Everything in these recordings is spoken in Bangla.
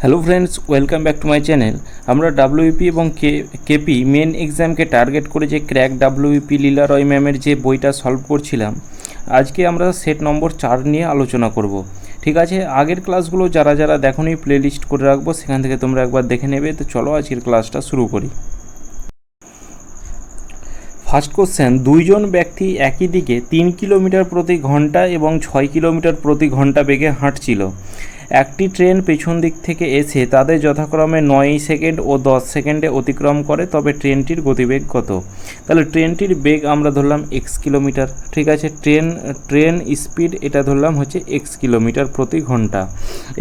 Hello friends, welcome back to my channel. আমরা ডাব্লিউপি এবং কেপি মেন এক্সামকে টার্গেট করে যে ক্র্যাক ডাব্লিউপি লীলা রয় ম্যামের যে বইটা সলভ করছিলাম, আজকে আমরা সেট নম্বর 4 নিয়ে আলোচনা করব। ঠিক আছে, আগের ক্লাসগুলো যারা যারা দেখোনি প্লে লিস্ট করে রাখবো, সেখান থেকে তোমরা একবার দেখে নেবে। তো চলো আজকের ক্লাসটা শুরু করি। ফার্স্ট কোশ্চেন, দুইজন ব্যক্তি একই দিকে 3 কিলোমিটার প্রতি ঘন্টা এবং 6 কিলোমিটার প্রতি ঘন্টা বেগে হাঁটছিল। একটি ট্রেন পেছন দিক থেকে এসে তাদের যথাক্রমে 9 সেকেন্ড ও 10 সেকেন্ডে অতিক্রম করে, তবে ট্রেনটির গতিবেগ কত? তাহলে ট্রেনটির বেগ আমরা ধরলাম এক্স কিলোমিটার। ঠিক আছে, ট্রেন স্পিড এটা ধরলাম হচ্ছে এক্স কিলোমিটার প্রতি ঘন্টা।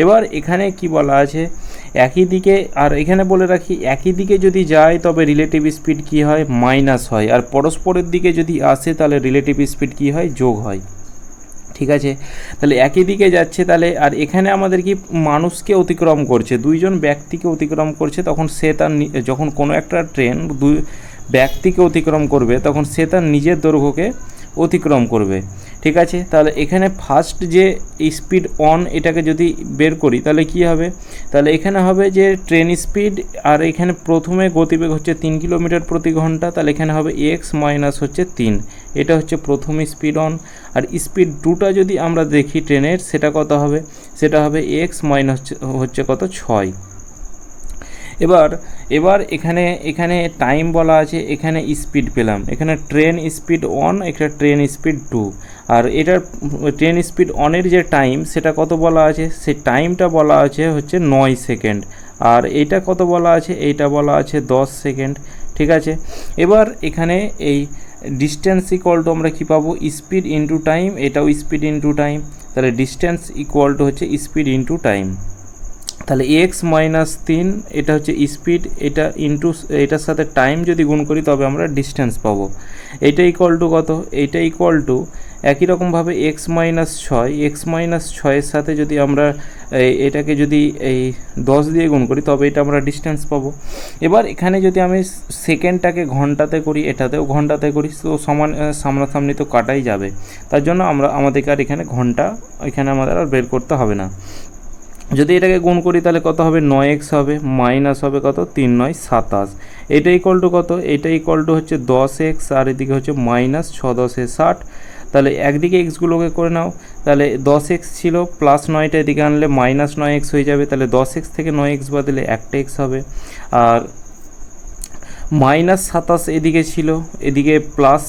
এবার এখানে কি বলা আছে, একই দিকে, আর এখানে বলে রাখি একই দিকে যদি যায় তবে রিলেটিভ স্পিড কি হয়? মাইনাস হয়। আর পরস্পরের দিকে যদি আসে তাহলে রিলেটিভ স্পিড কি হয়? যোগ হয়। ঠিক আছে, তাহলে একই দিকে যাচ্ছে, তাহলে আর এখানে আমাদের কি মানুষকে অতিক্রম করছে, দুইজন ব্যক্তিকে অতিক্রম করছে, তখন সে তার যখন কোনো একটা ট্রেন দুই ব্যক্তিকে অতিক্রম করবে তখন সে তার নিজের দৈর্ঘ্যকে অতিক্রম করবে। ঠিক আছে, তাহলে এখানে ফার্স্ট যে স্পিড অন এটাকে যদি বের করি তাহলে কি হবে? তাহলে এখানে হবে যে ট্রেন স্পিড, আর এখানে প্রথমে গতিবেগ হচ্ছে 3 কিলোমিটার প্রতি ঘন্টা, তাহলে এখানে হবে এক্স মাইনাস হচ্ছে 3, এটা হচ্ছে প্রথম স্পিড অন। আর স্পিড 2টা যদি আমরা দেখি ট্রেনের, সেটা কত হবে? সেটা হবে এক্স মাইনাস হচ্ছে কত? 6। এবার এখানে টাইম বলা আছে, এখানে স্পিড পেলাম, এখানে ট্রেন স্পিড 1, এখানে ট্রেন স্পিড 2। আর এটার ট্রেন স্পিড অনের যে টাইম সেটা কত বলা আছে? সেই টাইমটা বলা আছে হচ্ছে 9 সেকেন্ড। আর এইটা কত বলা আছে? এইটা বলা আছে 10 সেকেন্ড। ঠিক আছে, এবার এখানে এই ডিস্টেন্স ইকুয়াল টু আমরা কী পাবো? স্পিড ইন্টু টাইম, এটাও স্পিড ইন্টু টাইম, তাহলে ডিস্টেন্স ইকুয়াল টু হচ্ছে স্পিড ইন্টু টাইম। তাহলে এক্স মাইনাস 3 এটা হচ্ছে স্পিড, এটা ইন্টু এটার সাথে টাইম যদি গুণ করি তবে আমরা ডিস্টেন্স পাবো। এইটা ইকুয়াল টু কত? এইটা ইকুয়াল টু একই রকমভাবে এক্স মাইনাস 6, এক্স মাইনাস 6-এর সাথে যদি আমরা এটাকে যদি এই 10 দিয়ে গুণ করি তবে এটা আমরা ডিস্টেন্স পাবো। এবার এখানে যদি আমি সেকেন্ডটাকে ঘন্টাতে করি, এটাতেও ঘন্টাতে করি, তো সমান সামনাসামনি তো কাটাই যাবে। তার জন্য আমাদেরকে আর এখানে ঘন্টা এখানে আমাদের আর বের করতে হবে না। যদি এটাকে গুণ করি তাহলে কত হবে? 9x হবে, মাইনাস হবে কত? 3 9 27। এটা ইকুয়াল টু কত? এটা ইকুয়াল টু হচ্ছে 10x, আর এদিকে হচ্ছে মাইনাস 6 10 60। তাহলে একদিকে এক্সগুলোকে করে নাও, তাহলে 10x ছিল প্লাস 9টা এদিকে আনলে মাইনাস 9x হয়ে যাবে, তাহলে 10x থেকে 9x বাদলে একটা x হবে। আর মাইনাস 27 এদিকে ছিল, এদিকে প্লাস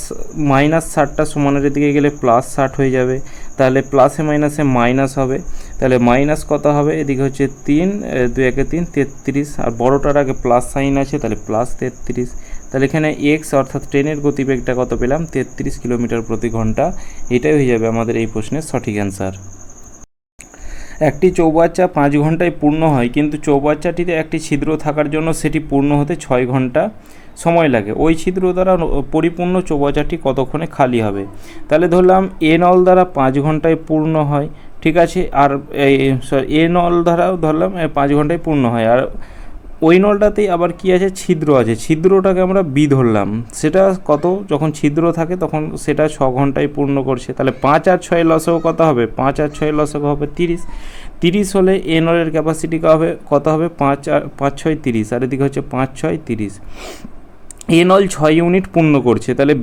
মাইনাস 60টা সমানের এদিকে গেলে প্লাস 60 হয়ে যাবে, তাহলে প্লাসে মাইনাসে মাইনাস হবে, তাহলে মাইনাস কত হবে? এদিকে হচ্ছে 3 2 1 3 33, আর বড়টার আগে প্লাস সাইন আছে তাহলে প্লাস 33। তাহলে এখানে এক্স অর্থাৎ ট্রেনের গতিবেগটা কত পেলাম? 33 কিলোমিটার প্রতি ঘন্টা। এটাই হয়ে যাবে আমাদের এই প্রশ্নের সঠিক অ্যান্সার। একটি চৌবাচ্চা 5 ঘন্টায় পূর্ণ হয়, কিন্তু চৌবাচ্চাটিতে একটি ছিদ্র থাকার জন্য সেটি পূর্ণ হতে 6 ঘন্টা সময় লাগে। ওই ছিদ্র দ্বারা পরিপূর্ণ চৌবাচ্চাটি কতক্ষণে খালি হবে? তাহলে ধরলাম এ নল দ্বারা 5 ঘন্টায় পূর্ণ হয়। ঠিক আছে, আর এ নল দ্বারাও ধরলাম 5 ঘন্টায় পূর্ণ হয়, আর ওই নলটাতেই আবার কি আছে? ছিদ্র আছে, ছিদ্রটাকে আমরা বি ধরলাম। সেটা কত? যখন ছিদ্র থাকে তখন সেটা 6 ঘন্টায় পূর্ণ করছে। তাহলে 5 আর 6 লসও কত হবে? 5 আর 6 লসও হবে 30। 30 হলে এ নলের ক্যাপাসিটি কত হবে? 5 আর 5 6 30, আর এদিকে হচ্ছে 5 6 30। এ নল 6 ইউনিট পূর্ণ করছে, তাহলে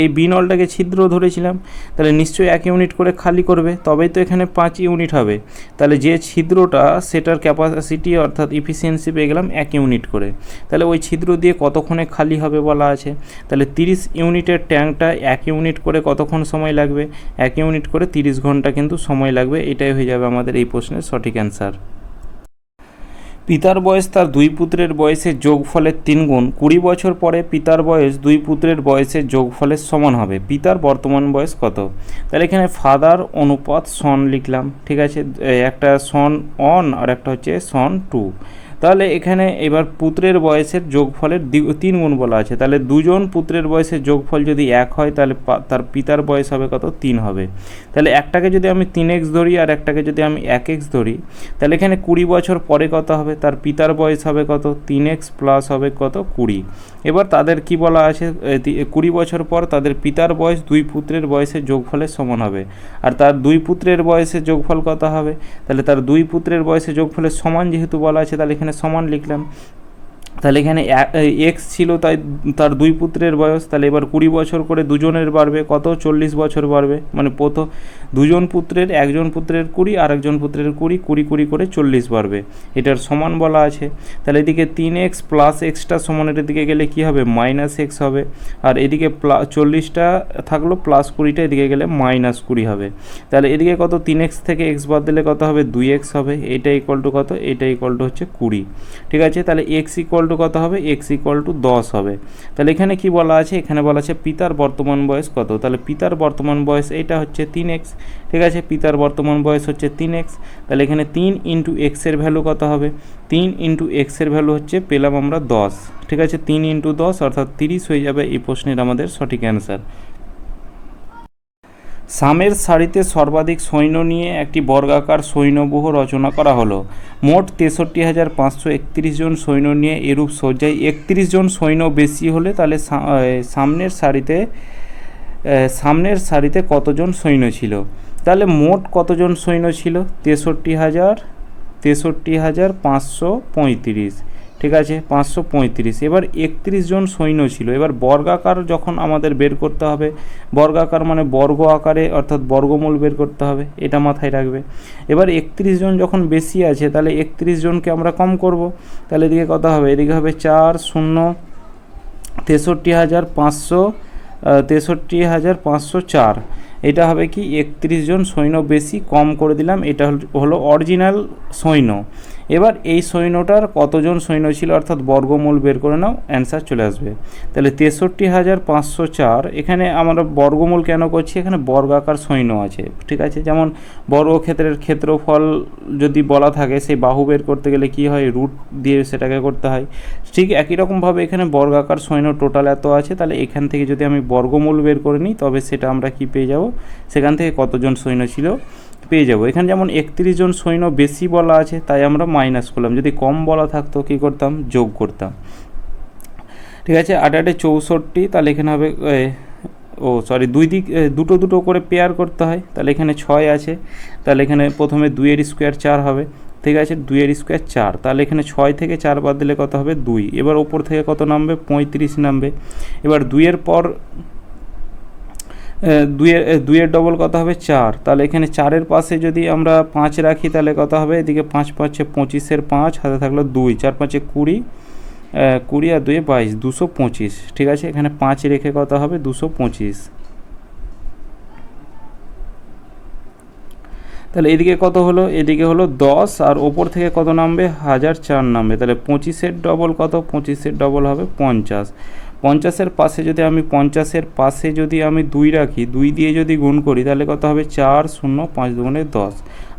এই বি নলটাকে ছিদ্র ধরেছিলাম, তাহলে নিশ্চয়ই 1 ইউনিট করে খালি করবে, তবেই তো এখানে 5 ইউনিট হবে। তাহলে যে ছিদ্রটা সেটার ক্যাপাসিটি অর্থাৎ ইফিসিয়েন্সি পেয়ে গেলাম 1 ইউনিট করে। তাহলে ওই ছিদ্র দিয়ে কতক্ষণে খালি হবে বলা আছে, তাহলে 30 ইউনিটের ট্যাঙ্কটা 1 ইউনিট করে কতক্ষণ সময় লাগবে? 1 ইউনিট করে 30 ঘন্টা কিন্তু সময় লাগবে। এটাই হয়ে যাবে আমাদের এই প্রশ্নের সঠিক অ্যান্সার। পিতার বয়স তার 2 পুত্রের বয়সের যোগফলের 3 গুণ। 20 বছর পরে পিতার বয়স 2 পুত্রের বয়সের যোগফলের সমান হবে। পিতার বর্তমান বয়স কত? তাহলে এখানে ফাদার অনুপাত সন লিখলাম। ঠিক আছে, একটা সন অন আর একটা হচ্ছে সন 2। তাহলে এখানে এবার পুত্রের বয়সের যোগফলের 3 গুণ বলা আছে, তাহলে দুজন পুত্রের বয়সের যোগফল যদি 1 হয় তাহলে তার পিতার বয়স হবে কত, 3 হবে। তাহলে একটাকে যদি আমি 3x ধরি আর একটাকে যদি আমি 1x ধরি, তাহলে এখানে 20 বছর পরে কত হবে, তার পিতার বয়স হবে কত, 3x প্লাস হবে কত, 20। এবার তাদের কি বলা আছে, 20 বছর পর তাদের পিতার বয়স 2 পুত্রের বয়সের যোগফলের সমান হবে। আর তার 2 পুত্রের বয়সের যোগফল কত হবে, তাহলে তার 2 পুত্রের বয়সের যোগফলের সমান যেহেতু বলা আছে, তাহলে এখানে সমান লিখলাম। তাহলে এখানে এক্স ছিল, তাই তার 2 পুত্রের বয়স, তাহলে এবার 20 বছর করে দুজনের বাড়বে কত, 40 বছর বাড়বে, মানে দুজন পুত্রের, একজন পুত্রের 20 আর একজন পুত্রের 20, 20 20 করে 40 বাড়বে, এটার সমান বলা আছে। তাহলে এদিকে 3x প্লাস এক্সটা সমানের দিকে গেলে কি হবে, মাইনাস এক্স হবে, আর এদিকে 40টা থাকলো প্লাস 20টা, এদিকে গেলে মাইনাস 20 হবে। তাহলে এদিকে কত, 3x থেকে x বাদ দিলে কত হবে, 2x হবে, এটা ইকুয়াল টু কত, এটা ইকুয়াল টু হচ্ছে 20। ঠিক আছে, তাহলে x ইকুয়াল টু কত হবে, x ইকুয়াল টু 10 হবে। তাহলে এখানে কি বলা আছে, এখানে বলা আছে পিতার বর্তমান বয়স কত, তাহলে পিতার বর্তমান বয়স এটা হচ্ছে 3x। ঠিক আছে, পিতার বর্তমান বয়স হচ্ছে 3x, তাহলে এখানে 3 ইন্টু এক্সের ভ্যালু কত হবে, 3 ইন্টু এক্সের ভ্যালু হচ্ছে পেলাম আমরা 10। ঠিক আছে, 3 ইন্টু 10 অর্থাৎ 30 হয়ে যাবে এই প্রশ্নের আমাদের সঠিক অ্যান্সার। সামের সারিতে সর্বাধিক সৈন্য নিয়ে একটি বর্গাকার সৈন্যব্যূহ রচনা করা হলো। মোট 63,531 জন সৈন্য নিয়ে এরূপ সজ্জায় 31 জন সৈন্য বেশি হলে তাহলে সামনের সারিতে কতজন সৈন্য ছিল, তাহলে মোট কতজন সৈন্য ছিল, 63,535। ঠিক আছে, 535। এবার 31 জন সৈন্য ছিল। এবার বর্গাকার যখন আমাদের বের করতে হবে, বর্গাকার মানে বর্গ আকারে, অর্থাৎ বর্গমূল বের করতে হবে, এটা মাথায় রাখবে। এবার 31 জন যখন বেশি আছে, তাহলে 31 জনকে আমরা কম করব, তাহলে এদিকে কত হবে, এদিকে হবে 4 0 63,504। এটা হবে কি, 31 জন সৈন্য বেশি কম করে দিলাম, এটা হলো অরিজিনাল সৈন্য। এবার এই সৈন্যটার কতজন সৈন্য ছিল, অর্থাৎ বর্গমূল বের করে নাও, অ্যান্সার চলে আসবে। তাহলে 63,504, এখানে আমরা বর্গমূল কেন করছি, এখানে বর্গাকার সৈন্য আছে। ঠিক আছে, যেমন বর্গক্ষেত্রের ক্ষেত্রফল যদি বলা থাকে, সেই বাহু বের করতে গেলে কি হয়, রুট দিয়ে সেটাকে করতে হয়। ঠিক একই রকমভাবে এখানে বর্গাকার সৈন্য টোটাল এত আছে, তাহলে এখান থেকে যদি আমি বর্গমূল বের করে নিই, তবে সেটা আমরা কি পেয়ে যাব, সেখান থেকে কতজন সৈন্য ছিল পেয়ে যাব। এখানে যেমন 31 জন সৈন্য বেশি বলা আছে, তাই আমরা মাইনাস করলাম, যদি কম বলা থাকতো কী করতাম, যোগ করতাম। ঠিক আছে, 8 8 64, তাহলে এখানে হবে দুটো দুটো করে পেয়ার করতে হয়, তাহলে এখানে 6 আছে, তাহলে এখানে প্রথমে 2 এর স্কোয়ার 4 হবে। ঠিক আছে, 2 এর স্কোয়ার 4, তাহলে এখানে 6 থেকে 4 বাদ দিলে কত হবে, 2। এবার ওপর থেকে কত নামবে, 35 নামবে। এবার 2 এর পর 2 এর ডবল কত হবে, 4, তাহলে এখানে 4-এর পাশে যদি আমরা 5 রাখি, তাহলে কত হবে, এদিকে 5 5 25-এর 5, হাতে থাকলো 2, 4 5 20, 20 আর 2 22, 225। ঠিক আছে, এখানে 5 রেখে কত হবে, 225। তাহলে এদিকে কত হলো, এদিকে হলো 10, আর ওপর থেকে কত নামবে, 1004 নামবে। তাহলে 25-এর ডবল কত, 25-এর ডবল হবে 50। 50-এর পাশে যদি আমি 2 রাখি, 2 দিয়ে যদি গুণ করি, তাহলে কত হবে, 4 0 5 2 10,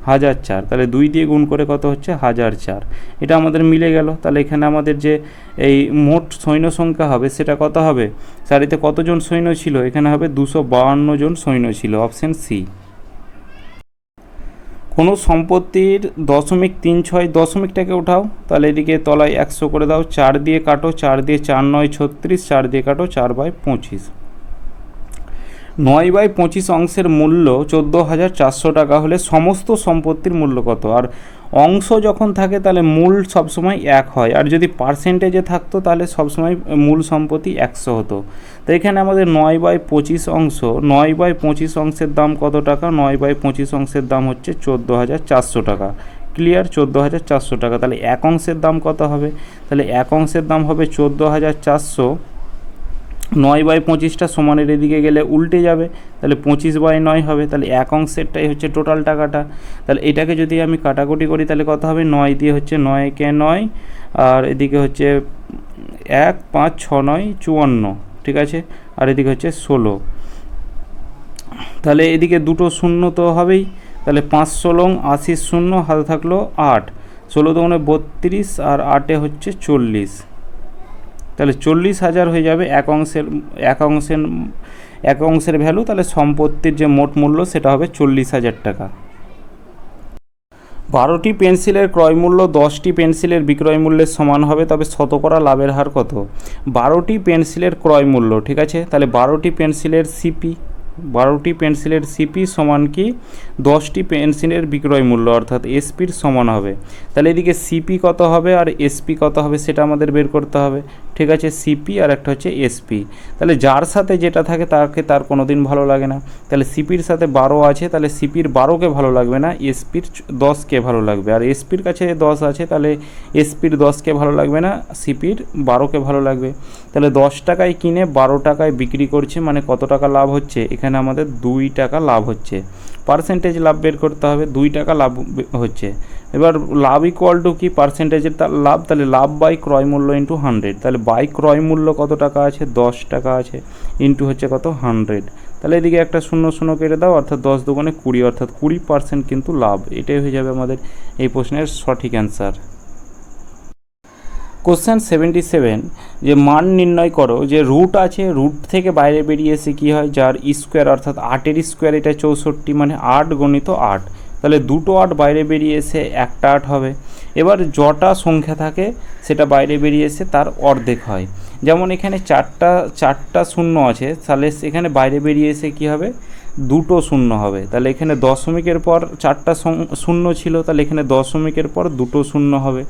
1004। তাহলে 2 দিয়ে গুণ করে কত হচ্ছে, 1004। এটা আমাদের মিলে গেল। তাহলে এখানে আমাদের যে এই মোট সৈন্য সংখ্যা হবে, সেটা কত হবে, সারিতে কতজন সৈন্য ছিল, এখানে হবে 252 জন সৈন্য ছিল, অপশান সি। কোনো সম্পত্তির 0.36 দশমিকটাকে উঠাও, তাহলে এদিকে তলায় 100 করে দাও, 4 দিয়ে কাটো, 4 দিয়ে 4 9 36, 4 দিয়ে কাটো, 4/25। 9/25 অংশের মূল্য 14,400 টাকা হলে সমস্ত সম্পত্তির মূল্য কত। আর অংশ যখন থাকে তাহলে মূল সবসময় 1 হয়, আর যদি পার্সেন্টেজে থাকতো তাহলে সবসময় মূল সম্পত্তি 100 হতো। তো এখানে আমাদের 9/25 অংশ, 9/25 অংশের দাম কত টাকা, 9/25 অংশের দাম হচ্ছে 14,400 টাকা। ক্লিয়ার, 14,400 টাকা। তাহলে 1 অংশের দাম কত হবে, তাহলে 1 অংশের দাম হবে 14,400। 9/25টা সমানের এদিকে গেলে উল্টে যাবে, তাহলে 25/9 হবে। তাহলে 1 অংশেরটাই হচ্ছে টোটাল টাকাটা। তাহলে এটাকে যদি আমি কাটাকুটি করি, তাহলে কত হবে, 9 দিয়ে হচ্ছে 9 কে 9, আর এদিকে হচ্ছে 1 5 6 9 54। ঠিক আছে, আর এদিকে হচ্ছে 16। তাহলে এদিকে দুটো শূন্য তো হবেই, তাহলে 5 16 80 শূন্য, হাতে থাকলো 8। 16 দুগুণে 32 আর 8 হচ্ছে 40, তাহলে 40,000 হয়ে যাবে এক অংশের ভ্যালু। তাহলে সম্পত্তির যে মোট মূল্য সেটা হবে 40,000 টাকা। 12টি পেন্সিলের ক্রয় মূল্য 10টি পেন্সিলের বিক্রয় মূল্যের সমান হবে, তবে শতকরা লাভের হার কত? 12টি পেন্সিলের ক্রয় মূল্য, ঠিক আছে, তাহলে 12টি পেন্সিলের সিপি সমান কি 10টি পেন্সিলের বিক্রয় মূল্য, অর্থাৎ এসপির সমান হবে। তাহলে এদিকে সিপি কত হবে আর এসপি কত হবে সেটা আমাদের বের করতে হবে, ঠিক আছে। সিপি আর একটা হচ্ছে এসপি। তাহলে যার সাথে যেটা থাকে তার কোনো দিন ভালো লাগে না। তাহলে সিপির সাথে 12 আছে, তাহলে সিপির 12কে ভালো লাগবে না, এসপির 10কে ভালো লাগবে। আর এসপির কাছে 10 আছে, তাহলে এসপির 10কে ভালো লাগবে না, সিপির 12কে ভালো লাগবে। তাহলে 10 টাকায় কিনে 12 টাকায় বিক্রি করছে, মানে কত টাকা লাভ হচ্ছে? এখানে আমাদের 2 টাকা লাভ হচ্ছে। পার্সেন্টেজ লাভ বের করতে হবে, 2 টাকা লাভ হচ্ছে। এবার লাভ ইকুয়াল টু কি পার্সেন্টেজের লাভ, তাহলে লাভ বাই ক্রয় মূল্য ইন্টু 100। তাহলে বাই ক্রয় মূল্য কত টাকা আছে? 10 টাকা আছে, ইন্টু হচ্ছে কত? 100। তাহলে এদিকে একটা 0 কেটে দাও, অর্থাৎ 10 দুগুণে 20, অর্থাৎ 20% কিন্তু লাভ। এটাই হয়ে যাবে আমাদের এই প্রশ্নের সঠিক অ্যান্সার। কোশ্চেন 77, যে মান নির্ণয় করো যে রুট আছে, রুট থেকে বাইরে বেরিয়ে এসে কী হয়? যার স্কোয়ার, অর্থাৎ 8-এর স্কোয়ার এটা 64, মানে 8 গুণিত 8। তাহলে দুটো 8 বাইরে বেরিয়ে এসে একটা 8 হবে। এবার যটা সংখ্যা থাকে সেটা বাইরে বেরিয়ে এসে তার অর্ধেক হয়। যেমন এখানে চারটা শূন্য আছে, তাহলে এখানে বাইরে বেরিয়ে এসে কী হবে? দুটো শূন্য হবে। তাহলে এখানে দশমিকের পর 4টা শূন্য ছিল, তাহলে এখানে দশমিকের পর দুটো শূন্য হবে।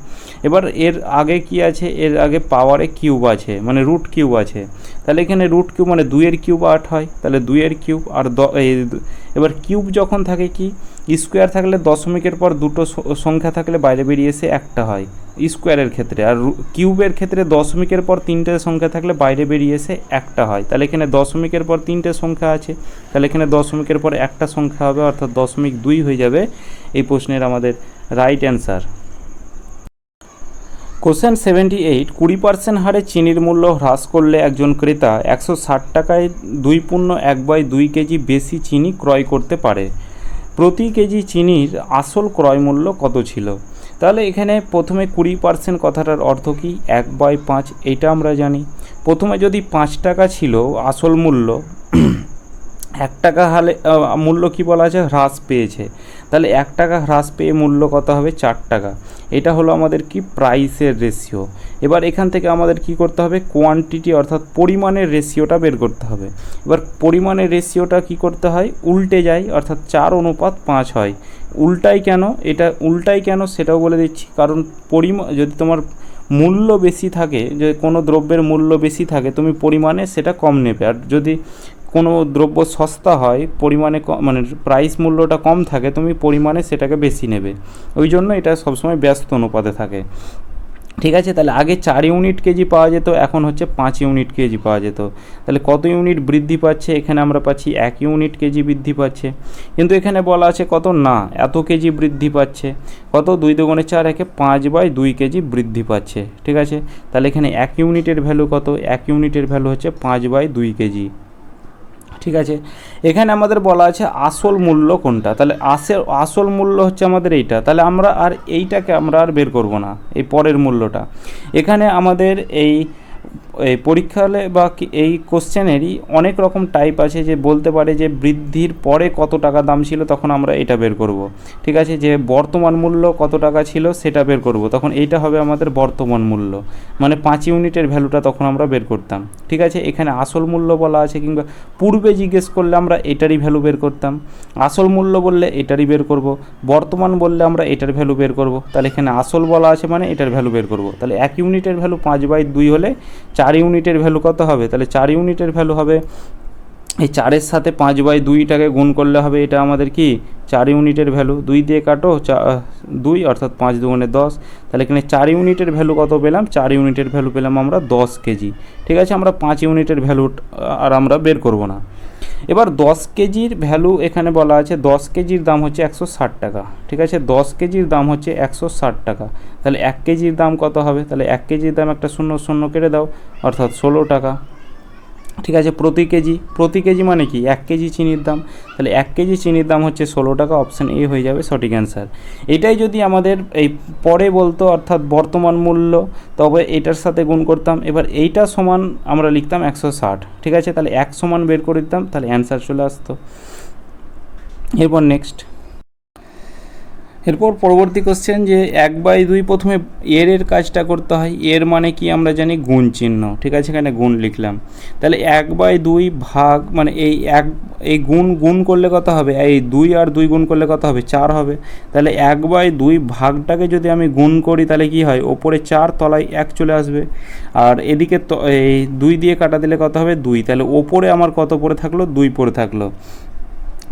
এবার এর আগে কি আছে? এর আগে পাওয়ারে কিউব আছে, মানে রুট কিউব আছে। তাহলে এখানে রুট কিউব মানে 2-এর কিউব 8 হয়, তাহলে 2-এর কিউব আর এবার কিউব যখন থাকে কি স্কোয়ার থাকলে দশমিকের পর দুটো সংখ্যা থাকলে বাইরে বেরিয়ে এসে একটা হয় স্কোয়ারের ক্ষেত্রে, আর কিউবের ক্ষেত্রে দশমিকের পর 3টে সংখ্যা থাকলে বাইরে বেরিয়ে এসে একটা হয়। তাহলে এখানে দশমিকের পর 3টে সংখ্যা আছে, তাহলে এখানে দশমিকের পর একটা সংখ্যা হবে, অর্থাৎ 0.2 হয়ে যাবে এই প্রশ্নের আমাদের রাইট অ্যান্সার। কোশ্চেন 78, 20% হারে চিনির মূল্য হ্রাস করলে একজন ক্রেতা 160 টাকায় 2.1/2 কেজি বেশি চিনি ক্রয় করতে পারে। প্রতি কেজি চিনির আসল ক্রয় মূল্য কত ছিল? তাহলে এখানে প্রথমে 20% কথাটার অর্থ কি? 1/5, এইটা আমরা জানি। প্রথমে যদি 5 টাকা ছিল আসল মূল্য, 1 টাকা হালে মূল্য কি বলা আছে? হ্রাস পেয়েছে। তাহলে 1 টাকা হ্রাস পেয়ে মূল্য কত হবে? 4 টাকা। এটা হলো আমাদের কি প্রাইসের রেশিও। এবার এখান থেকে আমাদের কি করতে হবে? কোয়ান্টিটি অর্থাৎ পরিমাণের রেশিওটা বের করতে হবে। এবার পরিমাণের রেশিওটা কি করতে হয়? উল্টে যায়, অর্থাৎ 4:5 হয়। উল্টাই কেন সেটাও বলে দিচ্ছি। কারণ যদি তোমার মূল্য বেশি থাকে, যে কোনো দ্রব্যের মূল্য বেশি থাকে, তুমি পরিমাণে সেটা কম নেবে। আর যদি কোনো দ্রব্য সস্তা হয়, পরিমাণে মানে প্রাইস মূল্যটা কম থাকে, তুমি পরিমাণে সেটাকে বেশি নেবে। ওই জন্য এটা সবসময় ব্যস্ত অনুপাতে থাকে, ঠিক আছে। তাহলে আগে 4 ইউনিট কেজি পাওয়া যেত, এখন হচ্ছে 5 ইউনিট কেজি পাওয়া যেত। তাহলে কত ইউনিট বৃদ্ধি পাচ্ছে? এখানে আমরা পাচ্ছি 1 ইউনিট কেজি বৃদ্ধি পাচ্ছে। কিন্তু এখানে বলা আছে কত? না, এত কেজি বৃদ্ধি পাচ্ছে। কত? 2 দুগুণে 4, 5/2 কেজি বৃদ্ধি পাচ্ছে, ঠিক আছে। তাহলে এখানে 1 ইউনিটের ভ্যালু কত? 1 ইউনিটের ভ্যালু হচ্ছে 5/2 কেজি, ঠিক আছে। এখানে আমাদের বলা আছে আসল মূল্য কোনটা? তাহলে আসল মূল্য হচ্ছে আমাদের এইটা। তাহলে আমরা আর বের করব না, এই পরের মূল্যটা। এখানে আমাদের এই পরীক্ষা হলে বা এই কোশ্চেনেরই অনেক রকম টাইপ আছে, যে বলতে পারে যে বৃদ্ধির পরে কত টাকা দাম ছিল, তখন আমরা এটা বের করব, ঠিক আছে। যে বর্তমান মূল্য কত টাকা ছিল সেটা বের করব, তখন এইটা হবে আমাদের বর্তমান মূল্য, মানে 5 ইউনিটের ভ্যালুটা তখন আমরা বের করতাম, ঠিক আছে। এখানে আসল মূল্য বলা আছে, কিংবা পূর্বে জিজ্ঞেস করলে আমরা এটারই ভ্যালু বের করতাম। আসল মূল্য বললে এটারই বের করব, বর্তমান বললে আমরা এটার ভ্যালু বের করব। তাহলে এখানে আসল বলা আছে মানে এটার ভ্যালু বের করব। তাহলে 1 ইউনিটের ভ্যালু 5/2 হলে 4 ইউনিটের ভ্যালু কত হবে? তাহলে 4 ইউনিটের ভ্যালু হবে, এই 4-এর সাথে 5/2টাকে গুণ করলে হবে এটা আমাদের কি 4 ইউনিটের ভ্যালু। 2 দিয়ে কাটো 2, অর্থাৎ 5 দুগুণে 10। তাহলে এখানে 4 ইউনিটের ভ্যালু কত পেলাম? 4 ইউনিটের ভ্যালু পেলাম আমরা 10 কেজি, ঠিক আছে। আমরা 5 ইউনিটের ভ্যালু আর আমরা বের করব না। এবার 10 কেজির ভ্যালু এখানে বলা আছে, 10 কেজির দাম হচ্ছে 160 টাকা, ঠিক আছে। 10 কেজির দাম হচ্ছে 160 টাকা। তাহলে 1 কেজির দাম কত হবে? তাহলে 1 কেজির দাম একটা 0 কেটে দাও, অর্থাৎ 16 টাকা। ঠিক আছে, প্রতি কেজি মানে কি 1 কেজি চিনির দাম, তাহলে 1 কেজি চিনির দাম হচ্ছে 16 টাকা, অপশান এ হয়ে যাবে সঠিক অ্যান্সার। এটাই যদি আমাদের এই পরে বলতো অর্থাৎ বর্তমান মূল্য, তবে এটার সাথে গুণ করতাম, এবার এইটা সমান আমরা লিখতাম 160, ঠিক আছে, তাহলে 1 সমান বের করে দিতাম, তাহলে অ্যান্সার চলে আসতো। এরপর নেক্সট, এরপর পরবর্তী কোশ্চেন যে 1/2 প্রথমে এর কাজটা করতে হয়, এর মানে কি আমরা জানি গুণ চিহ্ন, ঠিক আছে, এখানে গুণ লিখলাম, তাহলে 1/2 ভাগ মানে এই গুণ করলে কত হবে, এই 2 আর 2 গুণ করলে কত হবে, 4 হবে, তাহলে 1/2 ভাগটাকে যদি আমি গুণ করি তাহলে কি হয়, ওপরে 4 তলায় 1 চলে আসবে, আর এদিকে এই 2 দিয়ে কাটা দিলে কত হবে 2, তাহলে ওপরে আমার কত পড়ে থাকলো, 2 পড়ে থাকলো,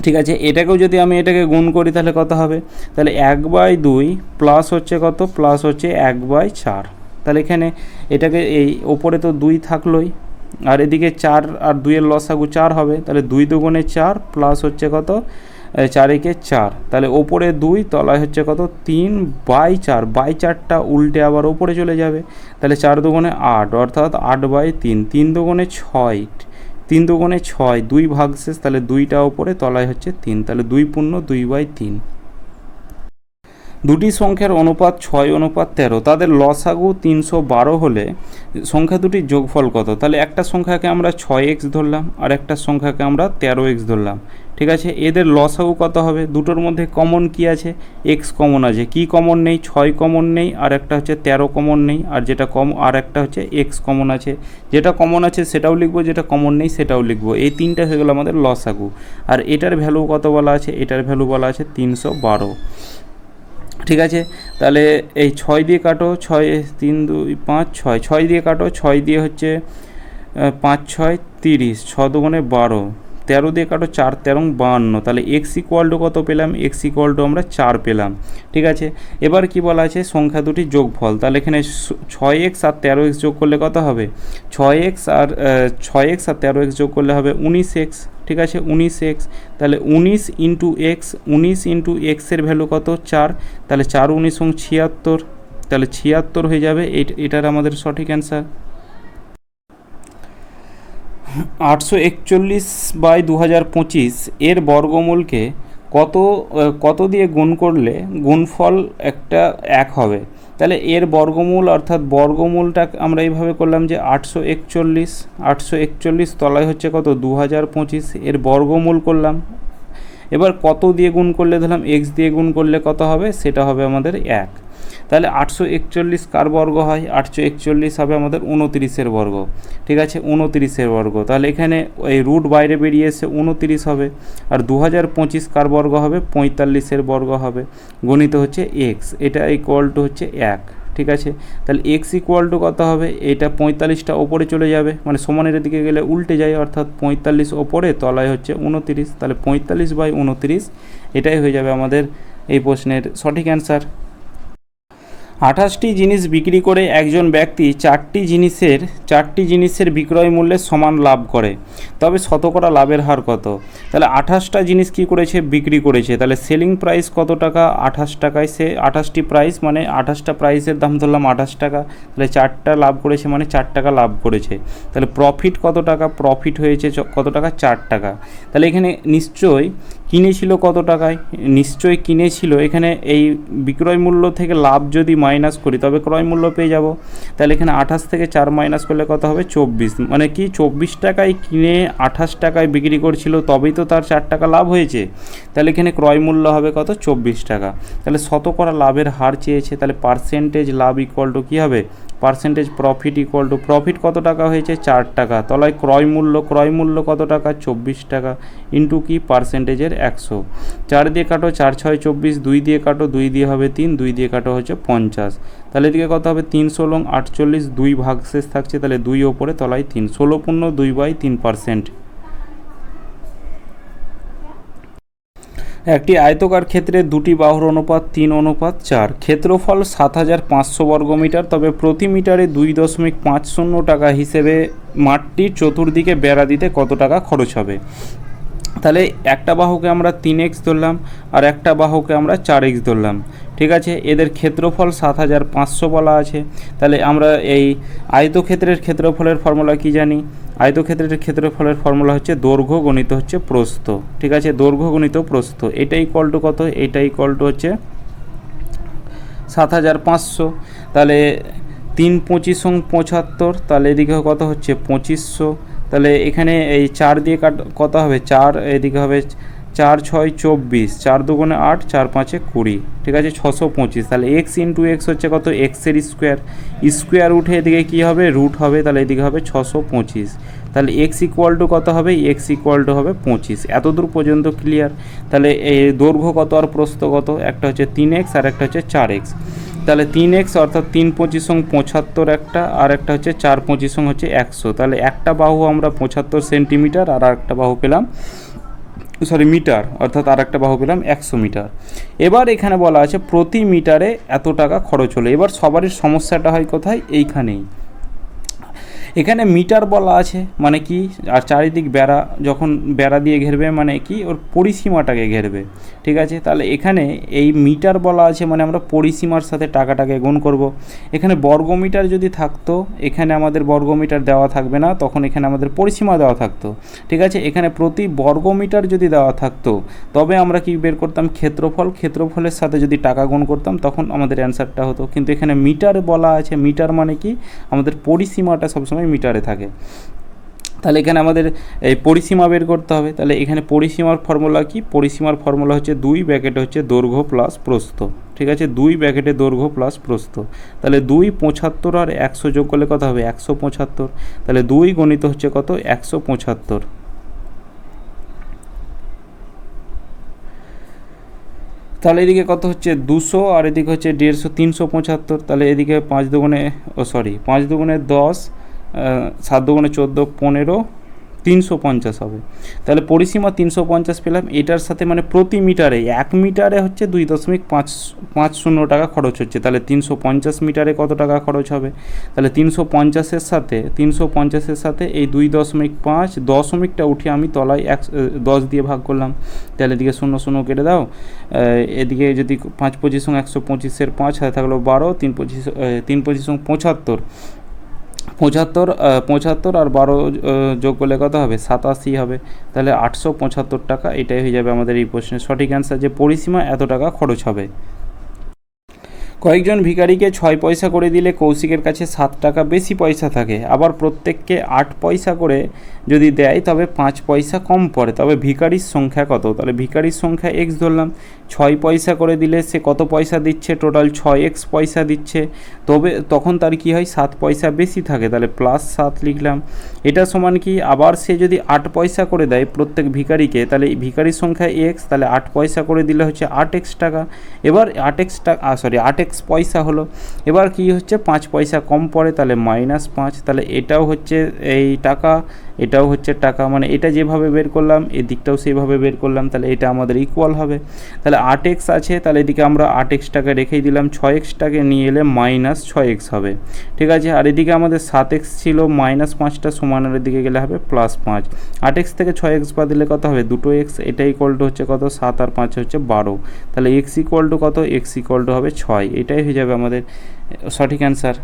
ঠিক আছে। এটাকেও যদি আমি এটাকে গুণ করি তাহলে কত হবে, তাহলে 1/2 প্লাস হচ্ছে কত, প্লাস হচ্ছে 1/4, তাহলে এখানে এটাকে এই ওপরে তো 2 থাকলোই, আর এদিকে 4 আর 2 এর লসাগু 4 হবে, তাহলে 2 দুগুণে 4 প্লাস হচ্ছে কত 4 একে 4, তাহলে ওপরে 2 তলায় হচ্ছে কত 3/4, 4টা উল্টে আবার ওপরে চলে যাবে, তাহলে 4 দুগুণে 8 অর্থাৎ 8/3, 3 দুগুণে 6, 3 দুগুণে 6, 2 ভাগশেষ, তাহলে 2টা ওপরে তলায় হচ্ছে 3, তাহলে 2 পূর্ণ 2/3। দুটি সংখ্যার অনুপাত 6:13, তাদের লসাগু 312 হলে সংখ্যা দুটির যোগফল কত, তাহলে একটা সংখ্যাকে আমরা 6x ধরলাম আর একটা সংখ্যাকে আমরা 13x ধরলাম, ঠিক আছে, এদের লসাগু কত হবে, দুটোর মধ্যে কমন কি আছে, x কমন আছে, কি কমন নেই, 6 কমন নেই, আর একটা হচ্ছে 13 কমন নেই, আর যেটা আর একটা হচ্ছে x কমন আছে, যেটা কমন আছে সেটাও লিখবো, যেটা কমন নেই সেটাও লিখবো, এই তিনটা হয়ে গেল আমাদের লসাগু। আর এটার ভ্যালু কত বলা আছে, এটার ভ্যালু বলা আছে 312, ঠিক আছে, তাহলে এই 6 দিয়ে কাটো, 6 3 2 5 6, 6 দিয়ে কাটো, 6 দিয়ে হচ্ছে 5 6 30, 6 দুগুণে 12, 13 দিয়ে কাটো, 4 13 52, তাহলে এক্স ইকুয়াল টু কত পেলাম, এক্স ইকুয়াল টু আমরা 4 পেলাম, ঠিক আছে। এবার কি বলা আছে, সংখ্যা দুটির যোগফল, তাহলে এখানে 6x আর 13x যোগ করলে কত হবে, 6x আর 13x যোগ করলে হবে 19x, ঠিক আছে, 19x, তাহলে 19 ইন্টু এক্স, 19 ইন্টু এক্সের ভ্যালু কত 4, তাহলে 4 19 76, তাহলে 76 হয়ে যাবে, এটার আমাদের সঠিক অ্যান্সার। 841/2025 এর বর্গমূলকে কত দিয়ে গুণ করলে গুণফল একটা 1 হবে, তাহলে এর বর্গমূল অর্থাৎ বর্গমূলটা আমরা এইভাবে করলাম যে 841 তলায় হচ্ছে কত 2025, এর বর্গমূল করলাম, এবার কত দিয়ে গুণ করলে ধরলাম এক্স দিয়ে গুণ করলে কত হবে, সেটা হবে আমাদের 1, তাহলে 841 কার বর্গ হয়, 841 হবে আমাদের 29-এর বর্গ, ঠিক আছে, 29-এর বর্গ, তাহলে এখানে এই রুট বাইরে বেরিয়ে এসে 29 হবে, আর 2025 কার বর্গ হবে, 45-এর বর্গ হবে, গণিত হচ্ছে এক্স, এটা ইকুয়াল টু হচ্ছে 1, ঠিক আছে, তাহলে এক্স ইকুয়াল টু কত হবে, এটা 45টা ওপরে চলে যাবে, মানে সমানের দিকে গেলে উল্টে যায়, অর্থাৎ 45 ওপরে তলায় হচ্ছে 29, তাহলে 45/29, এটাই হয়ে যাবে আমাদের এই প্রশ্নের সঠিক অ্যান্সার। 28টি জিনিস বিক্রি করে একজন ব্যক্তি 4টি জিনিসের বিক্রয় মূল্যের সমান লাভ করে, তবে শতকরা লাভের হার কত, তাহলে 28টা জিনিস কি করেছে, বিক্রি করেছে, তাহলে সেলিং প্রাইস কত টাকা, 28 টাকায়, সে 28টি প্রাইস মানে 28টা প্রাইসের দাম ধরলাম 28 টাকা, তাহলে 4টা লাভ করেছে মানে 4 টাকা লাভ করেছে, তাহলে প্রফিট কত টাকা, প্রফিট হয়েছে কত টাকা, 4 টাকা, তাহলে এখানে নিশ্চয়ই কিনেছিল কত টাকায়, নিশ্চয়ই কিনেছিল, এখানে এই বিক্রয় মূল্য থেকে লাভ যদি মাইনাস করি তবে ক্রয় মূল্য পেয়ে যাব, তাহলে এখানে 28 থেকে 4 মাইনাস করলে কত হবে 24, মানে কি 24 টাকায় কিনে 28 টাকায় বিক্রি করছিল, তবেই তো তার 4 টাকা লাভ হয়েছে, তাহলে এখানে ক্রয় মূল্য হবে কত 24 টাকা, তাহলে শতকরা লাভের হার চেয়েছে, তাহলে পার্সেন্টেজ লাভ ইকুয়াল টু কী হবে, percentage profit equal to profit কত টাকা হয়েছে 4 টাকা, তলায় ক্রয় মূল্য কত টাকা 24 টাকা, ইন্টু কি পার্সেন্টেজের 100, 4 দিয়ে কাটো, 4 6 24, 2 দিয়ে কাটো, 2 দিয়ে হবে 3, 2 দিয়ে কাটো হচ্ছে 50, তাহলে এদিকে কত হবে 3 16 48, 2 ভাগশেষ থাকছে, তাহলে 2 ওপরে তলায় 3, 16 পূর্ণ 2/3%। একটি আয়তকার ক্ষেত্রে দুটি বাহুর অনুপাত 3:4, ক্ষেত্রফল 7500 বর্গমিটার, তবে প্রতি মিটারে 2.50 টাকা হিসেবে মাঠটির চতুর্দিকে বেড়া দিতে কত টাকা খরচ হবে, তাহলে একটা বাহুকে আমরা 3x ধরলাম আর একটা বাহুকে আমরা 4x ধরলাম। ঠিক আছে, এদের ক্ষেত্রফল 7500 বলা আছে। তাহলে আমরা এই আয়তক্ষেত্রের ক্ষেত্রফলের ফর্মুলা কি জানি? আয়তক্ষেত্রের ক্ষেত্রফলের ফর্মুলা হচ্ছে দৈর্ঘ্য গণিত হচ্ছে প্রস্থ। ঠিক আছে, দৈর্ঘ্য গণিত প্রস্থ, এটা ইকুয়াল টু কত? এটা ইকুয়াল টু হচ্ছে 7500। তাহলে 3 25 75, তাহলে এদিকে কত হচ্ছে 2500। তাহলে এখানে এই 4 দিয়ে কত হবে? 4, এদিকে হবে 4 6 24, 4 দুগুণে 8, 4 5 20। ঠিক আছে, 625। তাহলে এক্স ইন্টু এক্স হচ্ছে কত? এক্সের স্কোয়ার, স্কোয়ার উঠে এদিকে কী হবে? রুট হবে, তাহলে এদিকে হবে 625। তাহলে এক্স ইকুয়াল টু কত হবে? এক্স ইকুয়াল টু হবে 25। এতদূর পর্যন্ত ক্লিয়ার? তাহলে এই দৈর্ঘ্য কত আর প্রস্থ কত? একটা হচ্ছে 3x আর একটা হচ্ছে 4x। তাহলে 3x অর্থাৎ 3 25 75 একটা, আর একটা হচ্ছে 4 25 হচ্ছে 100। তাহলে একটা বাহু আমরা 75 সেন্টিমিটার আর একটা বাহু পেলাম, মিটার, অর্থাৎ আর একটা বাহু পেলাম 100 মিটার। এবার এখানে বলা আছে প্রতি মিটারে এত টাকা খরচ হলো। এবার সবারই সমস্যাটা হয় কোথায়? এইখানেই। এখানে মিটার বলা আছে মানে কি? আর চারিদিক বেড়া, যখন বেড়া দিয়ে ঘেরবে মানে কি? ওর পরিসীমাটাকে ঘেরবে। ঠিক আছে, তাহলে এখানে এই মিটার বলা আছে মানে আমরা পরিসীমার সাথে টাকাটাকে গুণ করব। এখানে বর্গমিটার যদি থাকতো, এখানে আমাদের বর্গমিটার দেওয়া থাকবে না, তখন এখানে আমাদের পরিসীমা দেওয়া থাকতো। ঠিক আছে, এখানে প্রতি বর্গমিটার যদি দেওয়া থাকতো তবে আমরা কি বের করতাম? ক্ষেত্রফল, ক্ষেত্রফলের সাথে যদি টাকা গুণ করতাম তখন আমাদের অ্যান্সারটা হতো। কিন্তু এখানে মিটার বলা আছে, মিটার মানে কি? আমাদের পরিসীমাটা সবসময় মিটারে থাকে। তাহলে এখানে আমাদের এই পরিসীমা বের করতে হবে। তাহলে এখানে পরিসীমার ফর্মুলা কি? পরিসীমার ফর্মুলা হচ্ছে 2 ব্র্যাকেটে হচ্ছে দৈর্ঘ্য প্লাস প্রস্থ। ঠিক আছে, 2 ব্র্যাকেটে দৈর্ঘ্য প্লাস প্রস্থ। তাহলে 2 75 আর 100 যোগ করলে কত হবে? 175। তাহলে 2 গণিত হচ্ছে কত? 175। তাহলে এদিকে কত হচ্ছে? 200 আর এদিকে হচ্ছে 150, 375। তাহলে এদিকে 5 দুগুণে 5 দুগুণে 10, 7 দুগুণে 14, 15, 350 হবে। তাহলে পরিসীমা 350 পেলাম। এটার সাথে মানে প্রতি মিটারে, 1 মিটারে হচ্ছে 2.550 টাকা খরচ হচ্ছে। তাহলে 350 মিটারে কত টাকা খরচ হবে? তাহলে 350-এর সাথে এই 2.5, দশমিকটা উঠে আমি তলায় 10 দিয়ে ভাগ করলাম। তাহলে এদিকে 0 0 কেটে দাও। এদিকে যদি 5 25 125-এর 5 হাতে থাকলো 12, 3 25 75, 75 আর 12 যোগ করলে কত হবে? 87 হবে। তাহলে 875 টাকা, এটাই হয়ে যাবে আমাদের এই প্রশ্নের সঠিক অ্যান্সার, যে পরিসীমা এত টাকা খরচ হবে। কয়েকজন ভিখারিকে 6 পয়সা করে দিলে কৌশিকের কাছে 7 টাকা বেশি পয়সা থাকে। আবার প্রত্যেককে 8 পয়সা করে যদি দেয় তবে 5 পয়সা কম পড়ে। তবে ভিখারির সংখ্যা কত? তাহলে ভিখারির সংখ্যা x ধরলাম। 6 পয়সা করে দিলে সে কত পয়সা দিচ্ছে? টোটাল 6x পয়সা দিচ্ছে। তবে তখন তার কি হয়? 7 পয়সা বেশি থাকে, তাহলে +7 লিখলাম। এটা সমান কি? আবার সে যদি 8 পয়সা করে দেয় প্রত্যেক ভিখারিকে, তাহলে ভিখারির সংখ্যা x, তাহলে 8 পয়সা করে দিলে হচ্ছে 8x টাকা। এবার 8x পয়সা হলো। এবার কি হচ্ছে? 5 পয়সা কম পড়ে, তাহলে -5। তাহলে এটাও হচ্ছে এই টাকা, এটাও হচ্ছে টাকা, মানে এটা যেভাবে বের করলাম এদিকটাও সেইভাবে বের করলাম, তাহলে এটা আমাদের ইকুয়াল হবে। তাহলে 8x আছে, তাহলে এদিকে আমরা 8xটাকে রেখেই দিলাম, 6xটাকে নিয়ে এলে -6x হবে। ঠিক আছে, আর এদিকে আমাদের 7x ছিল, -5টা সমানের দিকে গেলে হবে +5। 8x থেকে 6x বাদ দিলে কত হবে? 2x। এটা ইকুয়াল টু হচ্ছে কত? 7 আর 5 হচ্ছে 12। তাহলে x ইকুয়াল টু কত? x ইকুয়াল টু হবে 6। এটাই হয়ে যাবে আমাদের সঠিক অ্যান্সার।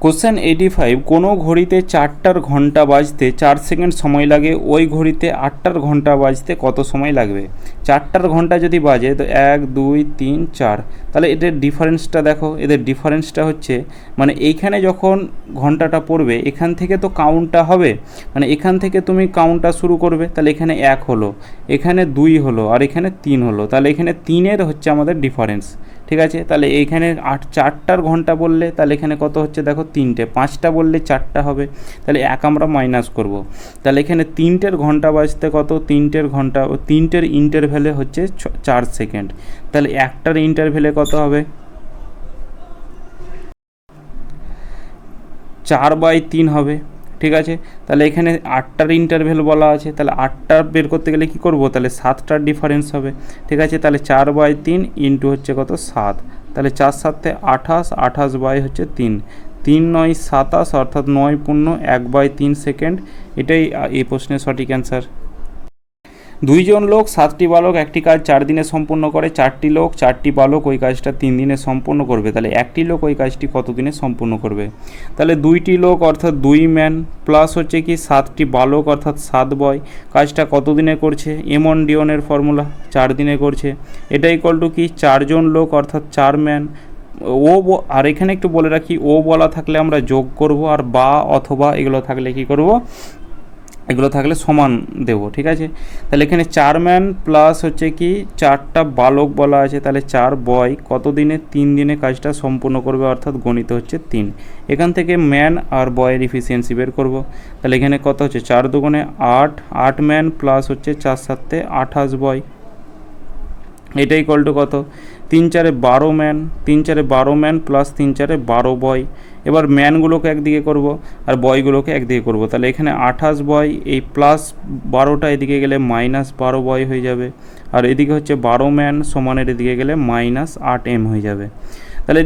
কোশ্চেন 85, কোনো ঘড়িতে 4টার ঘন্টা বাজতে 4 সেকেন্ড সময় লাগে, ওই ঘড়িতে 8টার ঘন্টা বাজতে কত সময় লাগবে? 4টার ঘন্টা যদি বাজে তো 1 2 3 4, তাহলে এদের ডিফারেন্সটা দেখো। এদের ডিফারেন্সটা হচ্ছে মানে এইখানে যখন ঘন্টাটা পড়বে এখান থেকে তো কাউন্টটা হবে, মানে এখান থেকে তুমি কাউন্টটা শুরু করবে। তাহলে এখানে 1 হলো, এখানে 2 হলো, আর এখানে 3 হলো। তাহলে এখানে 3-এর হচ্ছে আমাদের ডিফারেন্স। ঠিক আছে, তাহলে এইখানে 4টার ঘন্টা বললে তাহলে এখানে কত হচ্ছে? দেখো 3টে। 5টা বললে 4টা হবে, তাহলে 1 আমরা মাইনাস করব। তাহলে এখানে 3টের ঘন্টা বাজতে কত? 3টের ঘন্টা, 3টের ইন্টারভ্যালে হচ্ছে 4 সেকেন্ড। তাহলে 1টার ইন্টারভ্যালে কত হবে? 4/3 হবে। ঠিক আছে, তাহলে এখানে 8টার ইন্টারভ্যাল বলা আছে, তাহলে 8টা বের করতে গেলে কি করব? তাহলে 7টার ডিফারেন্স হবে। ঠিক আছে, তাহলে 4/3 ইন্টু হচ্ছে কত? 7। তাহলে 4 7 28, 28 বাই হচ্ছে 3, 3×9 = 27 অর্থাৎ 9×1/3 সেকেন্ড। এটাই এই প্রশ্নের সঠিক অ্যান্সার। 2 জন লোক 7টি বালক একটি কাজ 4 দিনে সম্পূর্ণ করে, 4টি লোক 4টি বালক ওই কাজটা 3 দিনে সম্পূর্ণ করবে, তাহলে একটি লোক ওই কাজটি কত দিনে সম্পূর্ণ করবে? তাহলে 2টি লোক অর্থাৎ 2 ম্যান প্লাস হচ্ছে কি 7টি বালক অর্থাৎ 7 বয় কাজটা কত দিনে করছে? এমন ডিওনের ফর্মুলা 4 দিনে করছে। এটা ইকুয়াল টু কি 4 জন লোক অর্থাৎ 4 ম্যান আর এখানে একটু বলে রাখি ও বলা থাকলে আমরা যোগ করব, আর বা অথবা এগুলো থাকলে কি করব? এগুলো থাকলে সমান দেব, ঠিক আছে। তাহলে এখানে 4 ম্যান প্লাস হচ্ছে কি 4টা বালক বলা আছে, তাহলে 4 বয় কত দিনে? 3 দিনে কাজটা সম্পূর্ণ করবে, অর্থাৎ গণিত হচ্ছে 3। এখান থেকে ম্যান আর বয়ের ইফিসিয়েন্সি বের করব। তাহলে এখানে কত হচ্ছে? 4 দুগুণে 8, 8 ম্যান প্লাস হচ্ছে 4 7 28 বয়। এটা ইকুয়াল টু কত? 3 4 12 ম্যান, 3 4 12 ম্যান প্লাস 3 4 12 বয়। এবার ম্যানগুলোকে একদিকে করব আর বয়গুলোকে একদিকে করব, তাহলে এখানে 28 বয়, এই প্লাস 12টা এদিকে গেলে -12 বয় হয়ে যাবে, আর এদিকে হচ্ছে 12 ম্যান সমানের এদিকে গেলে -8 m হয়ে যাবে। তাহলে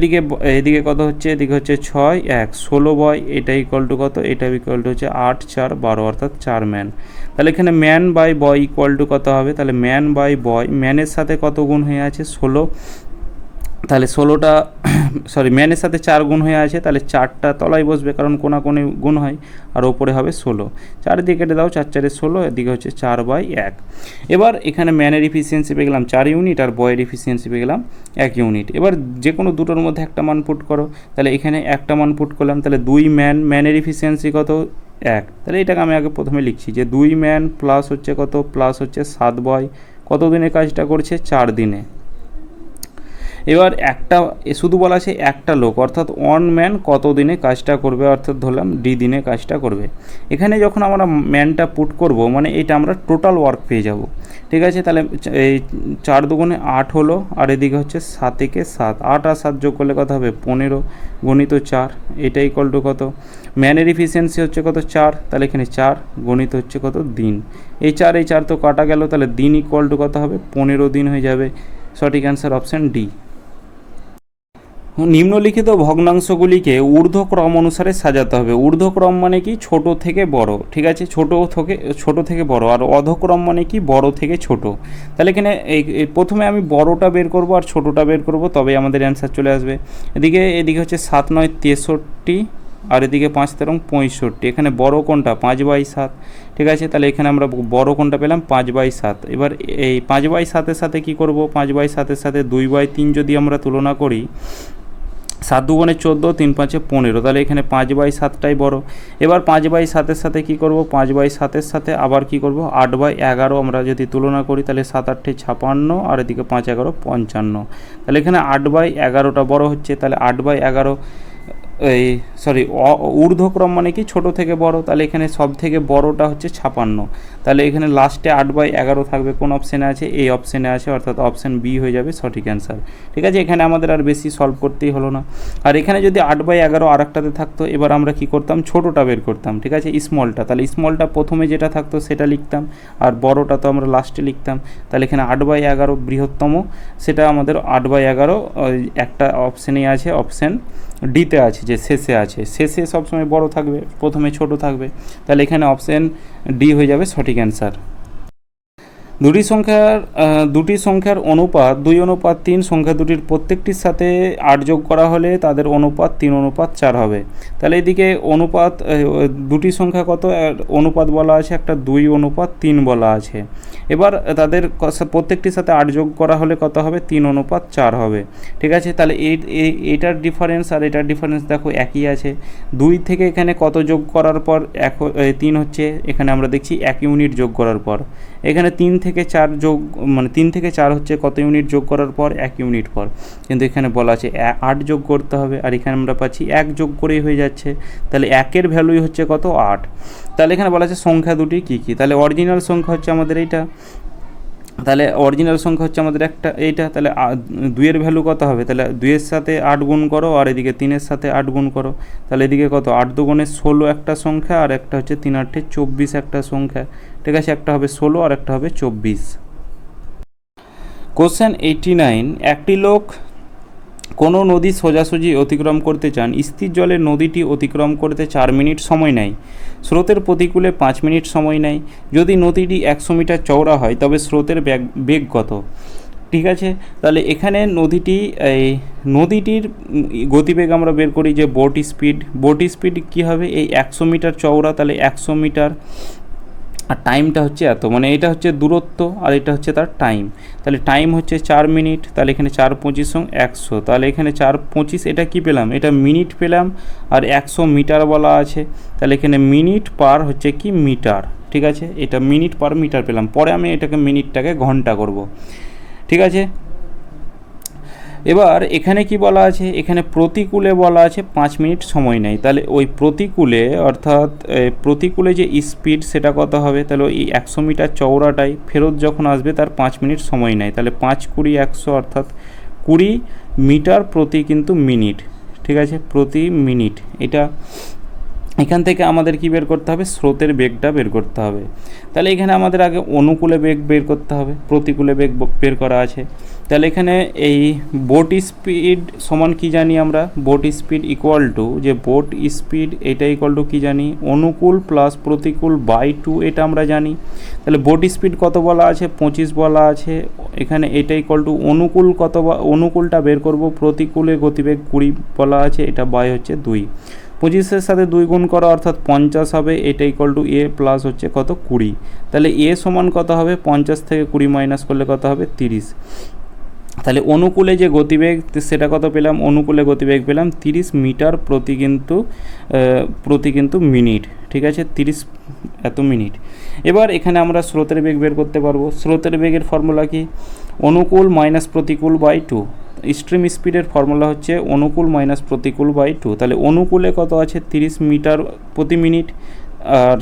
এদিকে কত হচ্ছে? এদিকে হচ্ছে 6 1 16 বয়, এটা ইকুয়াল টু কত? এটা ইকুয়াল টু হচ্ছে 8 4 12 অর্থাৎ 4 ম্যান। তাহলে এখানে man by boy equal to কত হবে? তাহলে ম্যান বাই বয়, ম্যানের সাথে কত গুণ হয়ে আছে? 16, তাহলে 16টা ম্যানের সাথে 4 গুণ হয়ে আছে, তাহলে 4টা তলায় বসবে কারণ কোনাকুনি গুণ হয়, আর ওপরে হবে 16। 4 দিয়ে কেটে দাও, 4 4 16, এদিকে হচ্ছে 4/1। এবার এখানে ম্যানের ইফিসিয়েন্সি পেয়ে গেলাম 4 ইউনিট আর বয়ের ইফিসিয়েন্সি পেয়ে গেলাম 1 ইউনিট। এবার যে কোনো দুটোর মধ্যে একটা মান পুট করো, তাহলে এখানে একটা মান পুট করলাম, তাহলে 2 ম্যানের ইফিসিয়েন্সি কত? 1। তাহলে এটাকে আমি আগে প্রথমে লিখছি যে 2 ম্যান প্লাস হচ্ছে কত? প্লাস হচ্ছে 7 বয় কত দিনে কাজটা করছে? 4 দিনে। এবার শুধু বলা আছে একটা লোক অর্থাৎ 1 ম্যান কত দিনে কাজটা করবে, অর্থাৎ ধরলাম ডি দিনে কাজটা করবে। এখানে যখন আমরা ম্যানটা পুট করব মানে এটা আমরা টোটাল ওয়ার্ক পেয়ে যাব, ঠিক আছে। তাহলে এই 4 দুগুণে 8 হলো, আর এদিকে হচ্ছে 7 একে 7, 8 আর 7 যোগ করলে কত হবে? 15 গণিত 4, এটা ইকুয়াল টু কত? ম্যানের ইফিসিয়েন্সি হচ্ছে কত? 4, তাহলে এখানে 4 গণিত হচ্ছে কত? দিন। এই 4 তো কাটা গেল, তাহলে দিন ইকুয়াল টু কত হবে? 15 দিন হয়ে যাবে। সঠিক অ্যান্সার অপশান ডি। নিম্নলিখিত ভগ্নাংশগুলিকে ঊর্ধ্বক্রম অনুসারে সাজাতে হবে। ঊর্ধ্বক্রম মানে কি? ছোট থেকে বড়, ঠিক আছে, ছোট থেকে বড়, আর অধক্রম মানে কি? বড় থেকে ছোট। তাহলে এখানে প্রথমে আমি বড়টা বের করব আর ছোটটা বের করব, তবে আমাদের অ্যান্সার চলে আসবে। এদিকে হচ্ছে 7 9 63, আর এদিকে 5 13 65। এখানে বড় কোনটা? 5/7, ঠিক আছে। তাহলে এখানে আমরা বড় কোনটা পেলাম? 5/7। এবার এই 5/7-এর সাথে কী করব? 5/7-এর সাথে 2/3 যদি আমরা তুলনা করি, 7 দুগুণে 14, 3 5 15, তাহলে এখানে 5/7টাই বড়। এবার 5/7-এর সাথে কী করব? 5/7-এর সাথে আবার কী করব? 8/11 আমরা যদি তুলনা করি, তাহলে 7 8 56, আর এদিকে 5 11 55, তাহলে এখানে 8/11টা বড় হচ্ছে। তাহলে 8/11 ঊর্ধ্বক্রম মানে কি? ছোট থেকে বড়, তাহলে এখানে সব থেকে বড়টা হচ্ছে 56, তাহলে এখানে লাস্টে 8/11 থাকবে। কোন অপশানে আছে? এই অপশানে আছে, অর্থাৎ অপশান বি হয়ে যাবে সঠিক অ্যান্সার, ঠিক আছে। এখানে আমাদের আর বেশি সলভ করতেই হলো না। আর এখানে যদি 8/11 আর একটাতে থাকতো, এবার আমরা কি করতাম? ছোটোটা বের করতাম, ঠিক আছে, স্মলটা। তাহলে স্মলটা প্রথমে যেটা থাকতো সেটা লিখতাম, আর বড়টা তো আমরা লাস্টে লিখতাম। তাহলে এখানে 8/11 বৃহত্তম, সেটা আমাদের 8/11 একটা অপশানেই আছে, অপশান ডিতে আছে, যে শেষে সবসময় বড় থাকবে, প্রথমে ছোট থাকবে। তাহলে এখানে অপশান ডি হয়ে যাবে সঠিক অ্যান্সার। দুটি সংখ্যার অনুপাত 2:3, সংখ্যা দুটির প্রত্যেকটির সাথে 8 যোগ করা হলে তাদের অনুপাত 3:4 হবে। তাহলে এদিকে অনুপাত দুটি সংখ্যা কত অনুপাত বলা আছে? একটা 2:3 বলা আছে। এবার তাদের প্রত্যেকটির সাথে 8 যোগ করা হলে কত হবে? 3:4 হবে, ঠিক আছে। তাহলে এইটার ডিফারেন্স আর এটার ডিফারেন্স দেখো একই আছে। 2 থেকে এখানে কত যোগ করার পর 3 হচ্ছে, এখানে আমরা দেখছি 1 ইউনিট যোগ করার পর। এখানে 3 থেকে 4 যোগ, মানে 3 থেকে 4 হচ্ছে কত ইউনিট যোগ করার পর? 1 ইউনিট পর। কিন্তু এখানে বলা আছে 8 যোগ করতে হবে, আর এখানে আমরা পাচ্ছি 1 যোগ করেই হয়ে যাচ্ছে। তাহলে 1-এর ভ্যালুই হচ্ছে কত? 8। তাহলে এখানে বলা আছে সংখ্যা দুটি কী কী? তাহলে অরিজিনাল সংখ্যা হচ্ছে আমাদের এইটা, তাহলে অরিজিনাল সংখ্যা হচ্ছে আমাদের এইটা। তাহলে 2-এর ভ্যালু কত হবে? তাহলে 2-এর সাথে 8 গুণ করো, আর এদিকে 3-এর সাথে 8 গুণ করো। তাহলে এদিকে কত? 8 দুগুণে 16 একটা সংখ্যা, আর একটা হচ্ছে 3 8 24 একটা সংখ্যা, ঠিক আছে। একটা হবে 16 আর একটা হবে 24। কোশ্চেন 89, একটি লোক কোনো নদী সোজাসুজি অতিক্রম করতে চান, স্থির জলে নদীটি অতিক্রম করতে 4 মিনিট সময় নেয়, স্রোতের প্রতিকূলে 5 মিনিট সময় নেয়। যদি নদীটি 100 মিটার চওড়া হয় তবে স্রোতের বেগ কত? ঠিক আছে, তাহলে এখানে নদীটির গতিবেগ আমরা বের করি যে বোট স্পিড কী হবে, এই 100 মিটার চওড়া, তাহলে 100 মিটার, আর টাইমটা হচ্ছে এত, মানে এটা হচ্ছে দূরত্ব আর এটা হচ্ছে তার টাইম। তাহলে টাইম হচ্ছে 4 মিনিট, তাহলে এখানে 4 25 100, তাহলে এখানে 4 25 এটা কি পেলাম, এটা মিনিট পেলাম, আর 100 মিটার বলা আছে, তাহলে এখানে মিনিট পার হচ্ছে কি মিটার। ঠিক আছে, এটা মিনিট পার মিটার পেলাম, পরে আমি এটাকে মিনিটটাকে ঘন্টা করব। ঠিক আছে, এবার এখানে কি বলা আছে, এখানে প্রতিকূলে বলা আছে 5 মিনিট সময় নেয়, তাহলে ওই প্রতিকূলে অর্থাৎ প্রতিকূলে যে স্পিড সেটা কত হবে, তাহলে ওই 100 মিটার চওড়াটাই ফেরত যখন আসবে তার 5 মিনিট সময় নেয়, তাহলে 5 20 100 অর্থাৎ 20 মিটার প্রতি কিন্তু মিনিট। ঠিক আছে, প্রতি মিনিট। এটা এখান থেকে আমাদের কি বের করতে হবে, স্রোতের বেগটা বের করতে হবে। তাহলে এখানে আমাদের আগে অনুকূলে বেগ বের করতে হবে, প্রতিকূলে বেগ বের করা আছে। তাহলে এখানে এই বোট স্পিড সমান কি জানি আমরা, বোট স্পিড ইকুয়াল টু, যে বোট স্পিড এটা ইকুয়াল টু কী জানি, অনুকূল প্লাস প্রতিকূল বাই 2, এটা আমরা জানি। তাহলে বোট স্পিড কত বলা আছে, 25 বলা আছে, এখানে এটা ইকুয়াল টু অনুকূল কত, অনুকূলটা বের করব, প্রতিকূলে গতিবেগ 20 বলা আছে, এটা বাই হচ্ছে 2, 25-এর সাথে 2 গুণ করা অর্থাৎ 50 হবে, এটা ইকুয়াল টু এ প্লাস হচ্ছে কত 20, তাহলে এ সমান কত হবে, 50 থেকে 20 মাইনাস করলে কত হবে 30। তাহলে অনুকূলে যে গতিবেগ সেটা কত পেলাম, অনুকূলে গতিবেগ পেলাম 30 মিটার প্রতি কিন্তু মিনিট। ঠিক আছে, 30 এত মিনিট। এবার এখানে আমরা স্রোতের বেগ বের করতে পারবো। স্রোতের বেগের ফর্মুলা কি, অনুকূল মাইনাস প্রতিকূল বাই 2, স্ট্রিম স্পিডের ফর্মুলা হচ্ছে অনুকূল মাইনাস প্রতিকূল বাই 2, তাহলে অনুকূলে কত আছে 30 মিটার প্রতি মিনিট, আর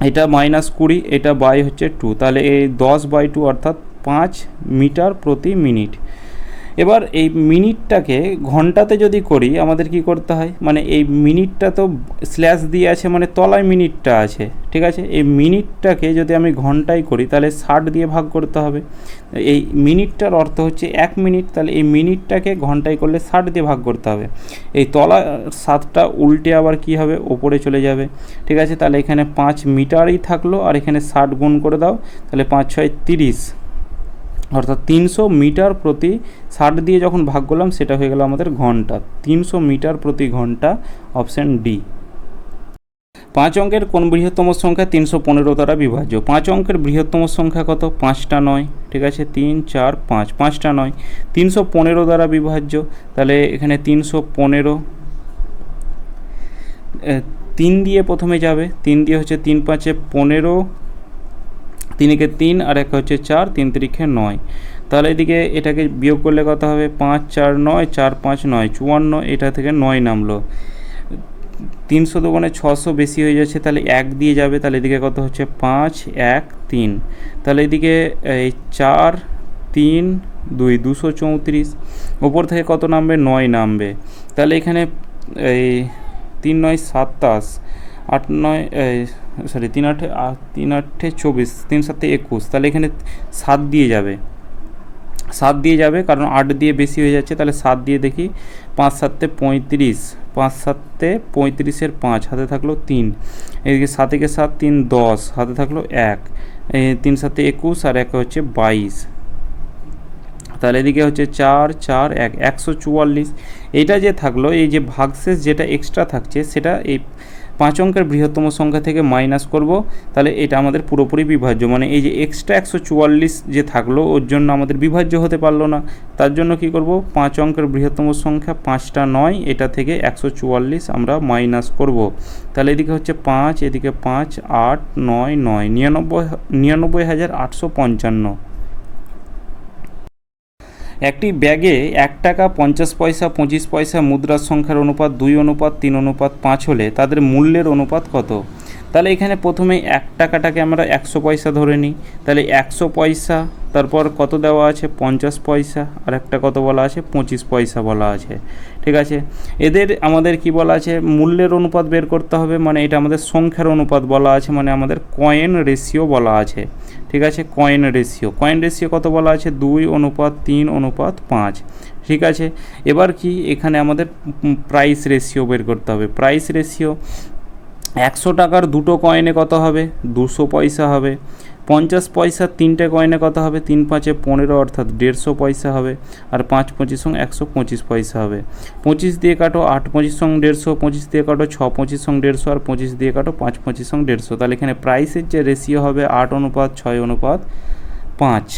এটা মাইনাস 20, এটা বাই হচ্ছে 2, তাহলে এই 10/2 অর্থাৎ 5 মিটার প্রতি মিনিট। এবার এই মিনিটটাকে ঘন্টাতে যদি করি আমাদের কি করতে হয়, মানে এই মিনিটটা তো স্ল্যাশ দিয়ে আছে, মানে তলায় মিনিটটা আছে। ঠিক আছে, এই মিনিটটাকে যদি আমি ঘন্টায় করি তাহলে 60 দিয়ে ভাগ করতে হবে। এই মিনিটটার অর্থ হচ্ছে 1 মিনিট, তাহলে এই মিনিটটাকে ঘন্টায় করলে 60 দিয়ে ভাগ করতে হবে। এই তলা 7টা উল্টে আবার কি হবে, ওপরে চলে যাবে। ঠিক আছে, তাহলে এখানে 5 মিটারই থাকলো, আর এখানে 60 গুণ করে দাও, তাহলে 5 6 30, অর্থাৎ 300 মিটার প্রতি 60 দিয়ে যখন ভাগ করলাম সেটা হয়ে গেল আমাদের ঘন্টা, 300 মিটার প্রতি ঘন্টা, অপশান ডি। 5 অঙ্কের কোন বৃহত্তম সংখ্যা 315 দ্বারা বিভাজ্য? 5 অঙ্কের বৃহত্তম সংখ্যা কত, 5টা 9। ঠিক আছে, 3 4 5, 5টা 9, 315 দ্বারা বিভাজ্য, তাহলে এখানে 315, 3 দিয়ে প্রথমে যাবে, 3 দিয়ে হচ্ছে 3 5 15, 3 একে 3 আর এক হচ্ছে 4, 3 3 9, তাহলে এদিকে এটাকে বিয়োগ করলে কত হবে, 5 4 9, 4 5 9 54, এটা থেকে 9 নামলো, 300 দুগুণে 600 বেশি হয়ে যাচ্ছে, তাহলে 1 দিয়ে যাবে, তাহলে এদিকে কত হচ্ছে 5 1 3, তাহলে এদিকে এই 4 3 2 234, ওপর থেকে কত নামবে, 9 নামবে, তাহলে এখানে এই 3 9 27, 8 9 সরি 3 8 24, 3 7 21, তাহলে এখানে 7 দিয়ে যাবে, 7 দিয়ে যাবে, কারণ 8 দিয়ে বেশি হয়ে যাচ্ছে, তাহলে 7 দিয়ে দেখি, 5 7 35, 5 7 35-এর 5, হাতে থাকলো 3, এদিকে 7 একে 7 3 10, হাতে থাকলো 1, 3 7 21 আর 1 হচ্ছে 22, তাহলে এদিকে হচ্ছে 4 4 1 144, এইটা যে থাকলো, এই যে ভাগশেষ যেটা এক্সট্রা থাকছে সেটা এই 5 অঙ্কের বৃহত্তম সংখ্যা থেকে মাইনাস করব, তাহলে এটা আমাদের পুরোপুরি বিভাজ্য, মানে এই যে এক্সট্রা 144 যে থাকলো ওর জন্য আমাদের বিভাজ্য হতে পারলো না, তার জন্য কি করব, 5 অঙ্কের বৃহত্তম সংখ্যা 5টা 9, এটা থেকে 144 আমরা মাইনাস করব, তাহলে এদিকে হচ্ছে 5, এদিকে 5 8 9 9, 99,855। একটি ব্যাগে 1 টাকা 50 পয়সা 25 পয়সা মুদ্রার সংখ্যার অনুপাত 2:3:5 হলে তাদের মূল্যের অনুপাত কত? তাহলে এখানে প্রথমে 1 টাকাটাকে আমরা 100 পয়সা ধরে নিই, তাহলে 100 পয়সা, তারপর কত দেওয়া আছে 50 পয়সা, আর একটা কত বলা আছে 25 পয়সা বলা আছে। ঠিক আছে, এদের আমাদের কি বলা আছে, মূল্যের অনুপাত বের করতে হবে, মানে এটা আমাদের সংখ্যার অনুপাত বলা আছে, মানে আমাদের কয়েন রেশিও বলা আছে। ঠিক আছে, কয়েন রেশিও কত বলা আছে, 2:3:5। ঠিক আছে। এবার কি এখানে আমাদের প্রাইস রেশিও বের করতে হবে। প্রাইস রেশিও 100 টাকার দুটো কয়েনে কত হবে, 200 পয়সা হবে। 50 পয়সার তিনটে কয়েনে কত হবে, 3 5 15 অর্থাৎ 150 পয়সা হবে। আর 5 25 125 পয়সা হবে। 25 দিয়ে কাটো 8 25 150, 25 দিয়ে কাটো 6 25 150, আর 25 দিয়ে কাটো 5 25 150। তাহলে এখানে প্রাইসের যে রেশিও হবে 8:6:5।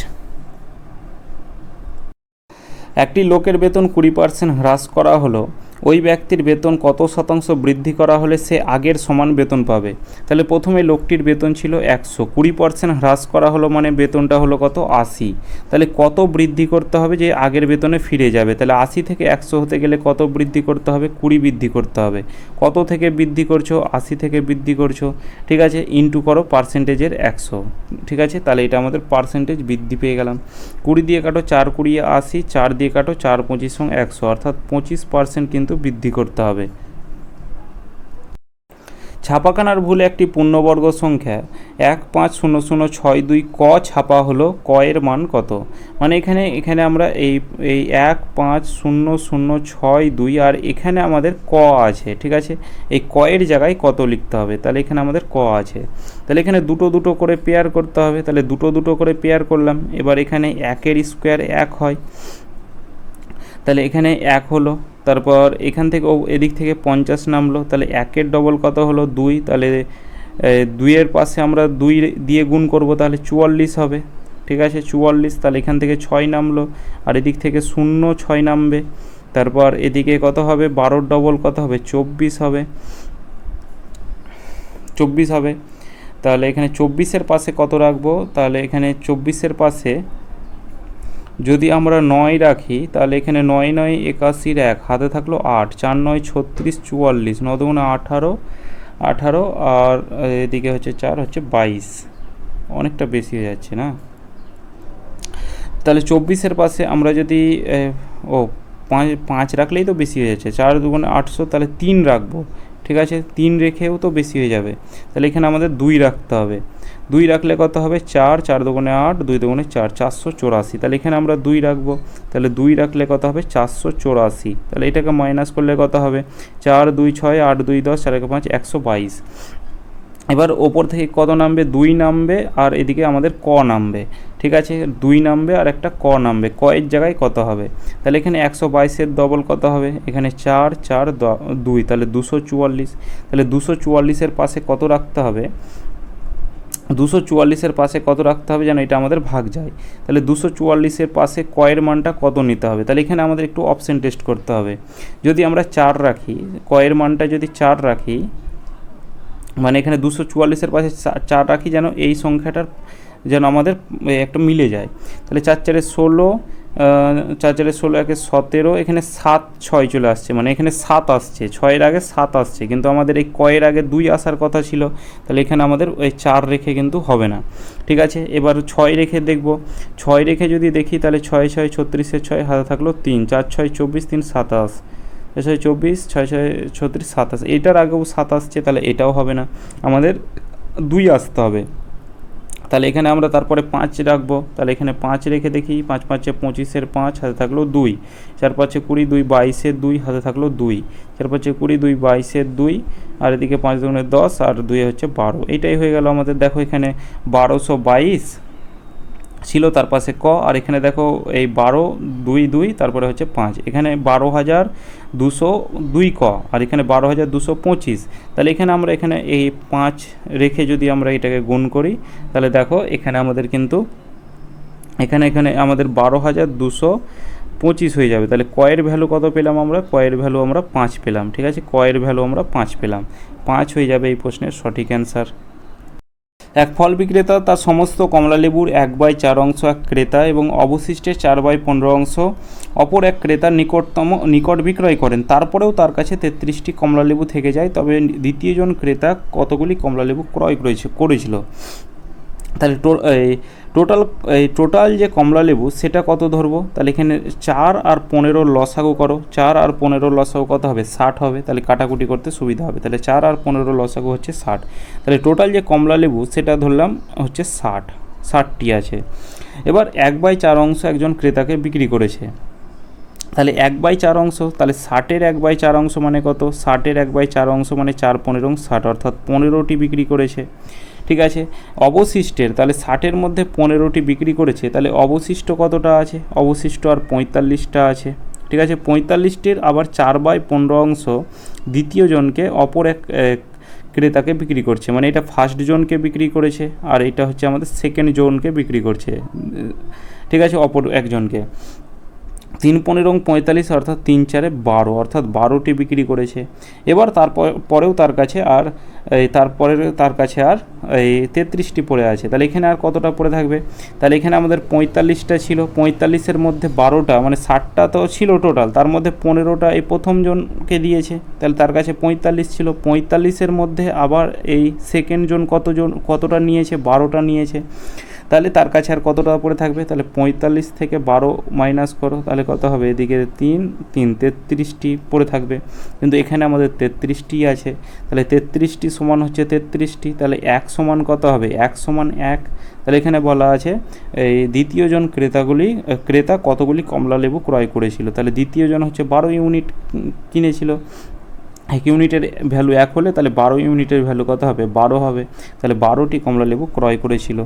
একটি লোকের বেতন 20% হ্রাস করা হলো, ওই ব্যক্তির বেতন কত শতাংশ বৃদ্ধি করা হলে সে আগের সমান বেতন পাবে। তাহলে প্রথমে লোকটির বেতন ছিল 100, 20% হ্রাস করা হলো মানে বেতনটা হলো কত, 80। তাহলে কত বৃদ্ধি করতে হবে যে আগের বেতনে ফিরে যাবে। তাহলে 80 থেকে 100 হতে গেলে কত বৃদ্ধি করতে হবে, 20 বৃদ্ধি করতে হবে। কত থেকে বৃদ্ধি করছো, 80 থেকে বৃদ্ধি করছো, ঠিক আছে, ইন্টু করো পার্সেন্টেজের 100, ঠিক আছে। তাহলে এটা আমাদের পার্সেন্টেজ বৃদ্ধি পেয়ে গেলাম। 20 দিয়ে কাটো 4 20 80, 4 দিয়ে কাটো 4 25 100, অর্থাৎ 25% কিন্তু বৃদ্ধি করতে হবে। ছাপাখানার ভুলে একটি পূর্ণবর্গ সংখ্যা 150062 ক ছাপা হলো, ক এর মান কত। মানে এখানে আমরা এই 150062 আর এখানে আমাদের ক আছে, ঠিক আছে। এই ক এর জায়গায় কত লিখতে হবে, তাহলে এখানে আমাদের ক আছে। তাহলে এখানে দুটো দুটো করে পেয়ার করতে হবে, তাহলে দুটো দুটো করে পেয়ার করলাম। এবার এখানে 1 এর স্কোয়ার 1 হয়, তাহলে এখানে 1 হলো। তারপর এখান থেকে এদিক থেকে 50 নামলো, তাহলে 1-এর ডবল কত হলো, 2। তাহলে 2-এর পাশে আমরা 2 দিয়ে গুণ করব, তাহলে 44 হবে, ঠিক আছে, 44। তাহলে এখান থেকে 6 নামলো, আর এদিক থেকে 0 6 নামবে। তারপর এদিকে কত হবে, 12-র ডবল কত হবে, 24 হবে, 24 হবে। তাহলে এখানে 24-এর পাশে কত রাখবো, তাহলে এখানে 24-এর পাশে যদি আমরা 9 রাখি, তাহলে এখানে 9 9 81 1 হাতে থাকলো 8, 4 9 36 44, 9 2 18 18, আর এদিকে হচ্ছে 4 হচ্ছে 22, অনেকটা বেশি হয়ে যাচ্ছে না। তাহলে 24-এর পাশে আমরা যদি 5 রাখলেই তো বেশি হয়ে যাচ্ছে, 4 2 800, তাহলে 3 রাখবো, ঠিক আছে। 3 রেখেও তো বেশি হয়ে যাবে, তাহলে এখানে আমাদের 2 রাখতে হবে। 2 রাখলে কত হবে, 4 4 2 8, 2 2 4, 484। তাহলে এখানে আমরা 2 রাখবো, তাহলে 2 রাখলে কত হবে, 484। তাহলে এটাকে মাইনাস করলে কত হবে, 4 2 6 8 2 10 4 1 5 122। এবার ওপর থেকে কত নামবে, 2 নামবে, আর এদিকে আমাদের ক নামবে, ঠিক আছে। 2 নামবে আর একটা ক নামবে, ক এর জায়গায় কত হবে, তাহলে এখানে 122-এর ডবল কত হবে, এখানে 4 4 2, তাহলে 244। তাহলে 244-এর পাশে কত রাখতে হবে, 244-এর পাশে কত রাখতে হবে যেন এটা আমাদের ভাগ যায়। তাহলে 244-এর পাশে ক এর মানটা কত নিতে হবে, তাহলে এখানে আমাদের একটু অপশন টেস্ট করতে হবে। যদি আমরা 4 রাখি, ক এর মানটা যদি 4 রাখি, মানে এখানে 244-এর পাশে 4 রাখি যেন এই সংখ্যাটার যেন আমাদের একটা মিলে যায়। তাহলে 4 4 16, 4 4 16 1 17, এখানে 7 6 চলে আসছে, মানে এখানে 7 আসছে, 6-এর আগে 7 আসছে, কিন্তু আমাদের এই কয়ের আগে 2 আসার কথা ছিল। তাহলে এখানে আমাদের ওই 4 রেখে কিন্তু হবে না, ঠিক আছে। এবার 6 রেখে দেখব, 6 রেখে যদি দেখি, তাহলে 6 6 36-এর 6 হাতে থাকলো 3, 4 6 24, 3 27, 6 24, 6 6 36 27, এটার আগেও 7 আসছে, তাহলে এটাও হবে না, আমাদের 2 আসতে হবে। তাহলে এখানে আমরা তারপরে 5 রাখবো, তাহলে এখানে 5 রেখে দেখি, 5 5 25-এর 5 হাতে থাকলো 2, 4 5 20, 2 22-এর 2 হাতে থাকলো 2, 4 5 20, 2 22-এর 2, আর এদিকে 5 2 10, আর 2 হচ্ছে 12। এইটাই হয়ে গেল আমাদের। দেখো এখানে 1222 ছিল, তার পাশে ক, আর এখানে দেখো এই 12 2 2, তারপরে হচ্ছে 5, এখানে 12,202 ক, আর এখানে 12,225। তাহলে এখানে আমরা এখানে এই 5 রেখে যদি আমরা এটাকে গুণ করি, তাহলে দেখো এখানে আমাদের কিন্তু এখানে আমাদের 12,225 হয়ে যাবে। তাহলে কয়ের ভ্যালু কত পেলাম আমরা, কয়ের ভ্যালু আমরা 5 পেলাম, ঠিক আছে, কয়ের ভ্যালু আমরা 5 পেলাম, 5 হয়ে যাবে এই প্রশ্নের সঠিক অ্যান্সার। এক ফল বিক্রেতা তার সমস্ত কমলালেবুর 1/4 অংশ এক ক্রেতা এবং অবশিষ্টের 4/15 অংশ অপর এক ক্রেতার নিকট বিক্রয় করেন। তারপরেও তার কাছে 33টি কমলালেবু থেকে যায়, তবে দ্বিতীয়জন ক্রেতা কতগুলি কমলালেবু ক্রয় করেছিল। তাহলে টোটাল যে কমলালেবু সেটা কত ধরবো, তাহলে এখানে 4 আর 15 লসাগু করো, 4 আর 15 লসাগু কত হবে, 60 হবে, তাহলে কাটাকুটি করতে সুবিধা হবে। তাহলে 4 আর 15 লসাগু হচ্ছে 60, তাহলে টোটাল যে কমলালেবু সেটা ধরলাম হচ্ছে 60টি আছে। এবার 1/4 অংশ একজন ক্রেতাকে বিক্রি করেছে, তাহলে 1/4 অংশ, তাহলে 60-এর 1/4 অংশ মানে কত, 60-এর 1/4 অংশ মানে 4×15 60, অর্থাৎ 15টি বিক্রি করেছে। ঠিক আছে, অবশিষ্টের, তাহলে 60-এর মধ্যে 15টি বিক্রি করেছে, তাহলে অবশিষ্ট কতটা আছে, অবশিষ্ট আর 45টা আছে। ঠিক আছে, 45টির আবার 4/15 অংশ দ্বিতীয় জনকে অপর এক ক্রেতাকে বিক্রি করছে, মানে এটা ফার্স্ট জনকে বিক্রি করেছে আর এটা হচ্ছে আমাদের সেকেন্ড জনকে বিক্রি করছে। ঠিক আছে, অপর একজনকে। 3×15 = 45, অর্থাৎ 3×4 = 12, অর্থাৎ 12টি বিক্রি করেছে। এবার পরেও তার কাছে আর তার কাছে আর 33টি পড়ে আছে, তাহলে এখানে আর কতটা পড়ে থাকবে, তাহলে এখানে আমাদের 45টা ছিল, 45-এর মধ্যে 12টা মানে 60টা তো ছিল টোটাল, তার মধ্যে 15টা এই প্রথম জনকে দিয়েছে, তাহলে তার কাছে 45 ছিল। 45-এর মধ্যে আবার এই সেকেন্ড জন কতটা নিয়েছে, 12টা নিয়েছে, তাহলে তার কাছে আর কতটা পড়ে থাকবে, তাহলে 45 থেকে 12 মাইনাস করো, তাহলে কত হবে, এদিকে 33টি পড়ে থাকবে, কিন্তু এখানে আমাদের 33টি আছে, তাহলে 33টি সমান হচ্ছে 33টি, তাহলে 1 সমান কত হবে, 1 সমান 1, তাহলে এখানে বলা আছে এই দ্বিতীয় জন ক্রেতা কতগুলি কমলা লেবু ক্রয় করেছিল, তাহলে দ্বিতীয় জন হচ্ছে 12 ইউনিট কিনেছিল। 1 ইউনিটের ভ্যালু 1 হলে তাহলে 12 ইউনিটের ভ্যালু কত হবে, 12 হবে, তাহলে 12টি কমলা লেবু ক্রয় করেছিল।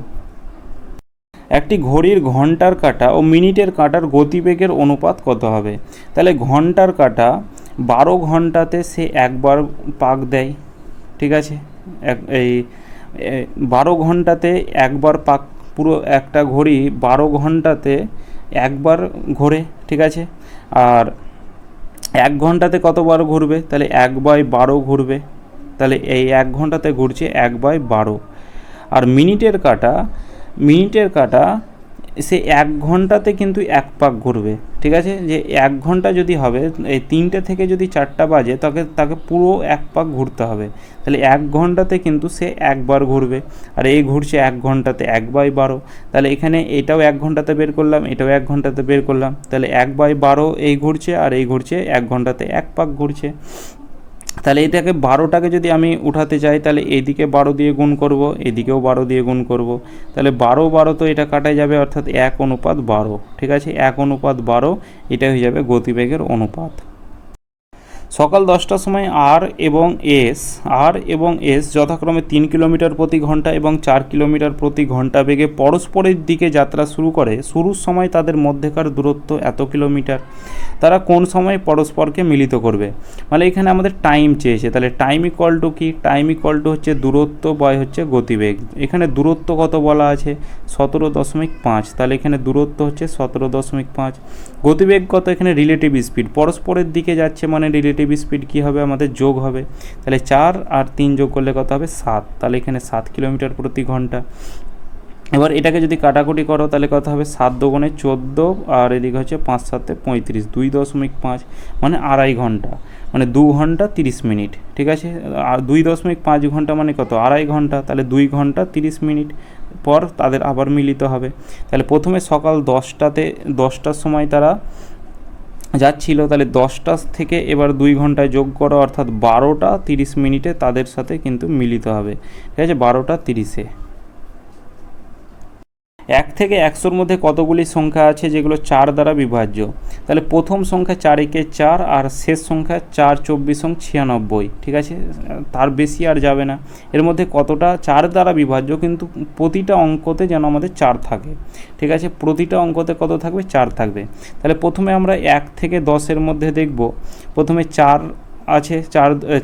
একটি ঘড়ির ঘন্টার কাঁটা ও মিনিটের কাঁটার গতিবেগের অনুপাত কত হবে, তাহলে ঘন্টার কাঁটা 12 ঘন্টাতে সে একবার পাক দেয়। ঠিক আছে, এই 12 ঘন্টাতে একবার পাক, পুরো একটা ঘড়ি 12 ঘন্টাতে একবার ঘোরে। ঠিক আছে, আর 1 ঘন্টাতে কতবার ঘুরবে, তাহলে 1/12 ঘুরবে, তাহলে এই 1 ঘন্টাতে ঘুরছে 1/12। আর মিনিটের কাঁটা সে 1 ঘন্টাতে কিন্তু 1 পাক ঘুরবে। ঠিক আছে, যে 1 ঘন্টা যদি হবে, এই 3টে থেকে যদি 4টা বাজে তাকে পুরো 1 পাক ঘুরতে হবে, তাহলে 1 ঘন্টাতে কিন্তু সে একবার ঘুরবে, আর এই ঘুরছে 1 ঘন্টাতে 1/12, তাহলে এখানে এটাও 1 ঘন্টাতে বের করলাম, এটাও 1 ঘন্টাতে বের করলাম, তাহলে 1/12 এই ঘুরছে আর এই ঘুরছে 1 ঘন্টাতে 1 পাক ঘুরছে। তাহলে এটাকে 12টাকে যদি আমি উঠাতে চাই, তাহলে এইদিকে 12 দিয়ে গুণ করব, এদিকেও 12 দিয়ে গুণ করব, তাহলে 12 তো এটা কাটা যাবে, অর্থাৎ 1:12। ঠিক আছে, 1:12 এটা হয়ে যাবে গতিবেগের অনুপাত। সকাল 10টার সময় আর এবং এস যথাক্রমে 3 কিলোমিটার প্রতি ঘন্টা এবং 4 কিলোমিটার প্রতি ঘন্টা বেগে পরস্পরের দিকে যাত্রা শুরু করে। শুরুর সময় তাদের মধ্যেকার দূরত্ব এত কিলোমিটার। তারা কোন সময় পরস্পরকে মিলিত করবে, মানে এখানে আমাদের টাইম চেয়েছে, তাহলে টাইম ইকুয়াল টু কি, টাইম ইকুয়াল টু হচ্ছে দূরত্ব বাই হচ্ছে গতিবেগ। এখানে দূরত্ব কত বলা আছে, 17.5, তাহলে এখানে দূরত্ব হচ্ছে 17.5। গতিবেগ কত, এখানে রিলেটিভ স্পিড, পরস্পরের দিকে যাচ্ছে মানে রিলেটিভ স্পিড কী হবে, আমাদের যোগ হবে, তাহলে 4 আর 3 যোগ করলে কত হবে, 7, তাহলে এখানে 7 কিলোমিটার প্রতি ঘন্টা। এবার এটাকে যদি কাটাকুটি করো তাহলে কত হবে, 7 দুগুণে 14 আর এদিকে হচ্ছে 5 7 35, 2.5 মানে 2.5 ঘন্টা, মানে 2 ঘন্টা 30 মিনিট। ঠিক আছে, আর 2.5 ঘন্টা মানে কত, 2.5 ঘন্টা, তাহলে 2 ঘন্টা 30 মিনিট পর তাদের আবার মিলিত হবে। তাহলে প্রথমে সকাল 10টার সময় তারা যাচ্ছিল, তাহলে 10টা থেকে এবার 2 ঘন্টায় যোগ করো, অর্থাৎ 12টা 30 মিনিটে তাদের সাথে কিন্তু মিলিত হবে। ঠিক আছে, 12টা 30-এ। 1 থেকে 100-র মধ্যে কতগুলি সংখ্যা আছে যেগুলো 4 দ্বারা বিভাজ্য, তাহলে প্রথম সংখ্যা 4 একে 4 আর শেষ সংখ্যা 4 24 96। ঠিক আছে, তার বেশি আর যাবে না। এর মধ্যে কতটা 4 দ্বারা বিভাজ্য, কিন্তু প্রতিটা অঙ্কতে যেন আমাদের 4 থাকে। ঠিক আছে, প্রতিটা অঙ্কতে কত থাকবে, 4 থাকবে। তাহলে প্রথমে আমরা 1 থেকে 10-এর মধ্যে দেখব। প্রথমে 4 আছে,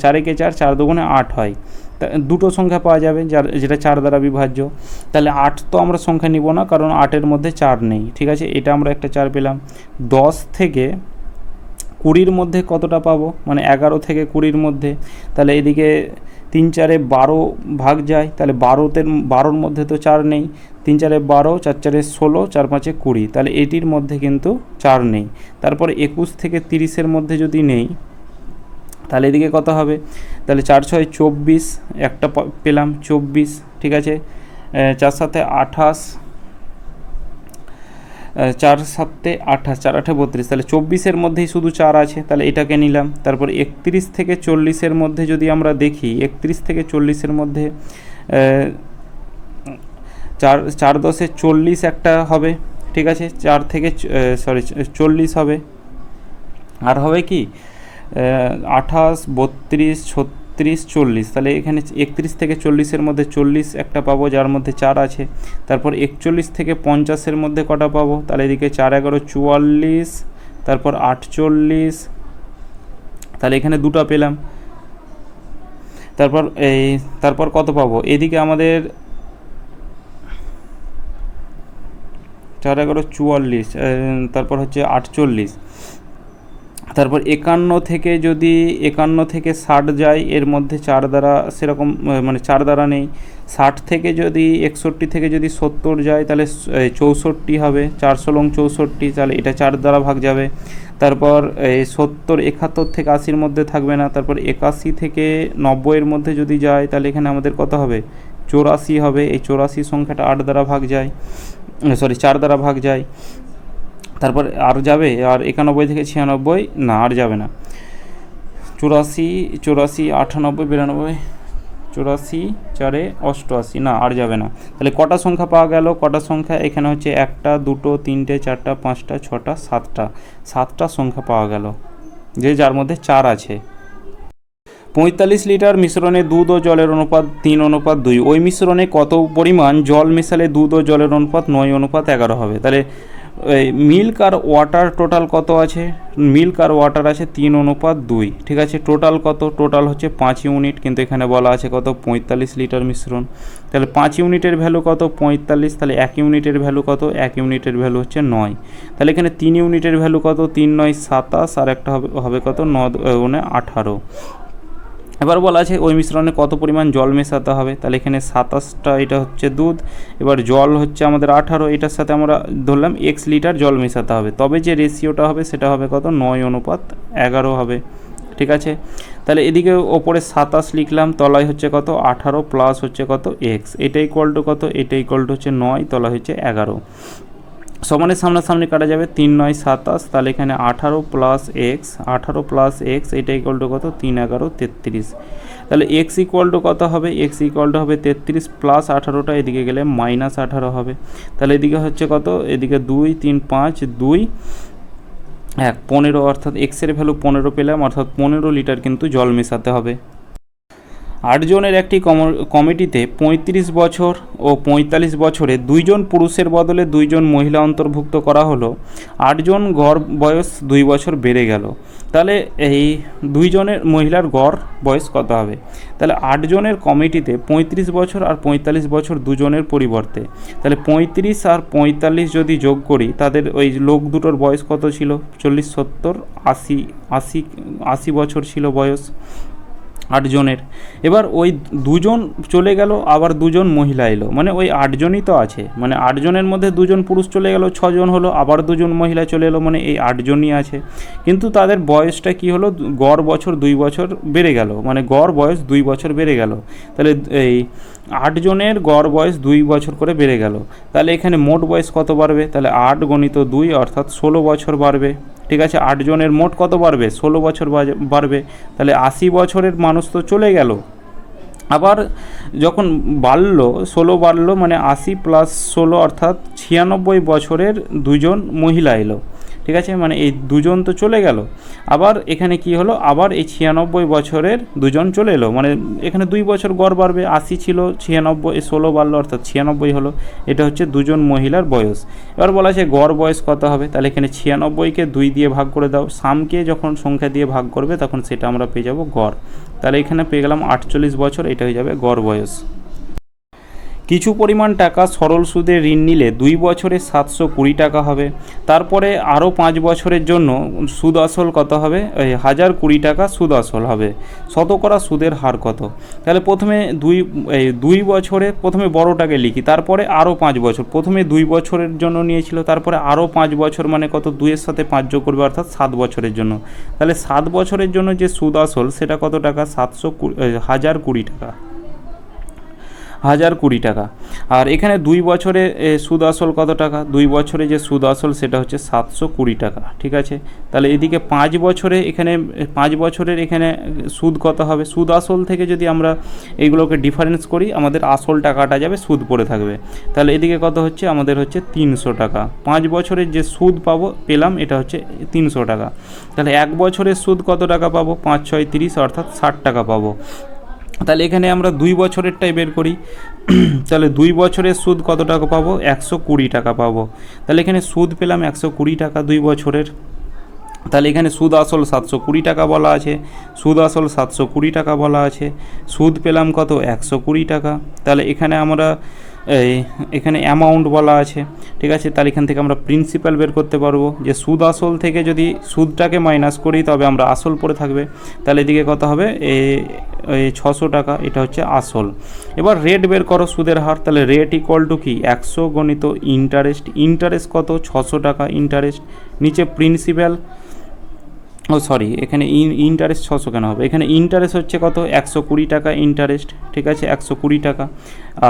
4 একে 4, 4 দুগুণে 8 হয়, দুটো সংখ্যা পাওয়া যাবে যেটা 4 দ্বারা বিভাজ্য। তাহলে 8 তো আমরা সংখ্যা নিব না, কারণ 8-এর মধ্যে 4 নেই। ঠিক আছে, এটা আমরা একটা 4 পেলাম। 10 থেকে 20-র মধ্যে কতটা পাবো, মানে 11 থেকে 20-র মধ্যে, তাহলে এদিকে 3 4-এ 12 ভাগ যায়, তাহলে 12-র মধ্যে তো 4 নেই, 3 4-এ 12, 4 4-এ 16, 4 5-এ 20, তাহলে এটির মধ্যে কিন্তু 4 নেই। তারপরে 21 থেকে 30-এর মধ্যে যদি নেই, তাহলে এদিকে কত হবে, তাহলে 4 6 24, একটা পেলাম 24। ঠিক আছে, 4 7 28, 4 7 28, 4 8 32, তাহলে 24-এর মধ্যেই শুধু 4 আছে, তাহলে এটাকে নিলাম। তারপর 31 থেকে 40-এর মধ্যে যদি আমরা দেখি, 31 থেকে 40-এর মধ্যে 4 10-এ 40 একটা হবে। ঠিক আছে, 4 থেকে 40 হবে, আর হবে কি 28, 32, 36, 40, তাহলে এখানে 31 থেকে 40-এর মধ্যে 40 একটা পাবো, যার মধ্যে 4 আছে। তারপর 41 থেকে 50-এর মধ্যে কটা পাবো, তাহলে এদিকে 4 11 44, তারপর 48, তাহলে এখানে দুটো পেলাম। তারপর কত পাবো, এদিকে আমাদের 4 11 44, তারপর হচ্ছে 48, তারপর 51 থেকে 60 যায়, এর মধ্যে 4 দ্বারা সেরকম মানে 4 দ্বারা নেই। 60 থেকে যদি 61 থেকে যদি 70 যায়, তাহলে 64 হবে, 4 ষোলং 64, তাহলে এটা 4 দ্বারা ভাগ যাবে। তারপর 70 71 থেকে 80-র মধ্যে থাকবে না। তারপর 81 থেকে 90-এর মধ্যে যদি যায়, তাহলে এখানে আমাদের কত হবে, 84 হবে। এই 84 সংখ্যাটা 8 দ্বারা ভাগ যায়, 4 দ্বারা ভাগ যায়। তারপর আর যাবে, আর 91 থেকে 96 না, আর যাবে না। 84, 98, 92, 84, 4 88, না আর যাবে না। তাহলে কটা সংখ্যা পাওয়া গেল, কটা সংখ্যা এখানে হচ্ছে 1টা 2টো 3টে 4টা 5টা 6টা 7টা সংখ্যা পাওয়া গেল, যার মধ্যে 4 আছে। 45 লিটার মিশ্রণে দুধ ও জলের অনুপাত 3:2। ওই মিশ্রণে কত পরিমাণ জল মেশালে দুধ ও জলের অনুপাত 9:11 হবে। তাহলে মিল্ক আর ওয়াটার টোটাল কত আছে, মিল্ক আর ওয়াটার আছে 3:2, ঠিক আছে। টোটাল কত, টোটাল হচ্ছে 5 ইউনিট, কিন্তু এখানে বলা আছে কত, 45 লিটার মিশ্রণ। তাহলে 5 ইউনিটের ভ্যালু কত, 45, তাহলে 1 ইউনিটের ভ্যালু কত, 1 ইউনিটের ভ্যালু হচ্ছে 9। তাহলে এখানে 3 ইউনিটের ভ্যালু কত, 3 9 27, আর একটা হবে কত, 9 9 18। এবার বলা আছে ওই মিশ্রণে কত পরিমাণ জল মেশাতে হবে, তাহলে এখানে 27টা, এটা হচ্ছে দুধ, এবার জল হচ্ছে আমাদের 18, এটার সাথে আমরা ধরলাম x লিটার জল মেশাতে হবে, তবে যে রেশিওটা হবে সেটা হবে কত, 9:11 হবে, ঠিক আছে। তাহলে এদিকে ওপরে 27 লিখলাম, তলায় হচ্ছে কত, 18 প্লাস হচ্ছে কত x, এটা ইকুয়াল টু কত, এটা ইকুয়াল টু হচ্ছে 9, তলায় হচ্ছে 11। সমানের সামনাসামনি কাটা যাবে, 3 9 27, তাহলে এখানে 18 প্লাস এক্স, এটা ইকুয়াল টু কত, 3 11 33। তাহলে এক্স ইকুয়াল টু কত হবে, এক্স ইকুয়াল টু হবে 33 প্লাস 18টা এদিকে গেলে -18 হবে। তাহলে এদিকে হচ্ছে কত, এদিকে 2 3 5 2 1 15, অর্থাৎ এক্সের ভ্যালু 15 পেলাম, অর্থাৎ 15 লিটার কিন্তু জল মেশাতে হবে। 8 জনের একটি কমিটিতে 35 বছর ও 45 বছরে 2 জন পুরুষের বদলে 2 জন মহিলা অন্তর্ভুক্ত করা হলো। 8 জন গড় বয়স 2 বছর বেড়ে গেল। তাহলে এই 2 জনের মহিলার গড় বয়স কত হবে, তাহলে 8 জনের কমিটিতে 35 বছর আর 45 বছর 2 জনের পরিবর্তে, তাহলে 35 আর 45 যদি যোগ করি, তাদের ওই লোক দুটোর বয়স কত ছিল, 40 70 80 বছর ছিল বয়স 8 জনের। এবার ওই 2 জন চলে গেল, আবার 2 জন মহিলা এলো, মানে ওই 8 জনই তো আছে, মানে 8 জনের মধ্যে 2 জন পুরুষ চলে গেল, 6 জন হলো, আবার 2 জন মহিলা চলে এলো, মানে এই 8 জনই আছে। কিন্তু তাদের বয়সটা কি হলো, গড় বছর 2 বছর বেড়ে গেল, মানে গড় বয়স 2 বছর বেড়ে গেল। তাহলে এই 8 জনের গড় বয়স 2 বছর করে বেড়ে গেল। তাহলে এখানে মোট বয়স কত বাড়বে, তাহলে 8 × 2 অর্থাৎ 16 বছর বাড়বে, ঠিক আছে। 8 জনের মোট কত বাড়বে, 16 বছর বাড়বে। তাহলে 80 বছরের মানুষ তো চলে গেল, আবার যখন বাড়লো 16 বাড়লো, মানে 80 + 16 অর্থাৎ 96 বছরের 2 জন মহিলা এলো, ঠিক আছে। মানে এই 2 জন তো চলে গেল, আবার এখানে কি হলো, আবার এই 96 বছরের 2 জন চলে এলো, মানে এখানে 2 বছর গড় বাড়বে, 80 ছিল 96, 16 বাড়লো অর্থাৎ 96 হলো। এটা হচ্ছে 2 জন মহিলার বয়স। এবার বলা আছে গড় বয়স কত হবে, তাহলে এখানে 96কে 2 দিয়ে ভাগ করে দাও, সামকে যখন সংখ্যা দিয়ে ভাগ করবে তখন সেটা আমরা পেয়ে যাব গড়। তাহলে এখানে পেয়ে গেলাম 48 বছর, এটা হয়ে যাবে গড় বয়স। কিছু পরিমাণ টাকা সরল সুদে ঋণ নিলে 2 বছরে 720 টাকা হবে। তারপরে আরও 5 বছরের জন্য সুদ আসল কত হবে, 1020 টাকা সুদ আসল হবে। শতকরা সুদের হার কত, তাহলে প্রথমে 2 বছরে প্রথমে বড়টাকে লিখি, তারপরে আরও 5 বছর, প্রথমে 2 বছরের জন্য নিয়েছিল, তারপরে আরও 5 বছর, মানে কত, 2-এর সাথে 5 যোগ করবে অর্থাৎ 7 বছরের জন্য। তাহলে 7 বছরের জন্য যে সুদ আসল সেটা কত টাকা, 1020 টাকা। 1020 টাকা। আর এখানে 2 বছরে সুদ আসল কত টাকা, 2 বছরে যে সুদ আসল সেটা হচ্ছে 720 টাকা, ঠিক আছে। তাহলে এদিকে 5 বছরে এখানে 5 বছরের এখানে সুদ কত হবে, সুদ আসল থেকে যদি আমরা এইগুলোকে ডিফারেন্স করি আমাদের আসল টাকাটা যাবে, সুদ পড়ে থাকবে। তাহলে এদিকে কত হচ্ছে, আমাদের হচ্ছে 300 টাকা। 5 বছরের যে সুদ পেলাম এটা হচ্ছে 300 টাকা। তাহলে 1 বছরের সুদ কত টাকা পাবো, 5 6 30 অর্থাৎ 60 টাকা পাবো। তাহলে এখানে আমরা 2 বছরেরটাই বের করি। তাহলে 2 বছরের সুদ কত টাকা পাবো, 120 টাকা পাবো। তাহলে এখানে সুদ পেলাম 120 টাকা 2 বছরের। তাহলে এখানে সুদ আসল 720 টাকা বলা আছে, সুদ আসল 720 টাকা বলা আছে, সুদ পেলাম কত, 120 টাকা। তাহলে এখানে আমরা এখানে অ্যামাউন্ট বলা আছে, ঠিক আছে। তাহলে এখান থেকে আমরা প্রিন্সিপাল বের করতে পারবো, যে সুদ আসল থেকে যদি সুদটাকে মাইনাস করি তবে আমরা আসল পড়ে থাকবে। তাহলে এদিকে কত হবে, 600 টাকা, এটা হচ্ছে আসল। এবার রেট বের করো, সুদের হার। তাহলে রেট ইকুয়াল টু কি, 100 গণিত ইন্টারেস্ট। ইন্টারেস্ট কত, 600 টাকা ইন্টারেস্ট। নিচে প্রিন্সিপাল, এখানে ইন্টারেস্ট 600 কেন হবে, এখানে ইন্টারেস্ট হচ্ছে কত, 120 টাকা ইন্টারেস্ট, ঠিক আছে, 120 টাকা।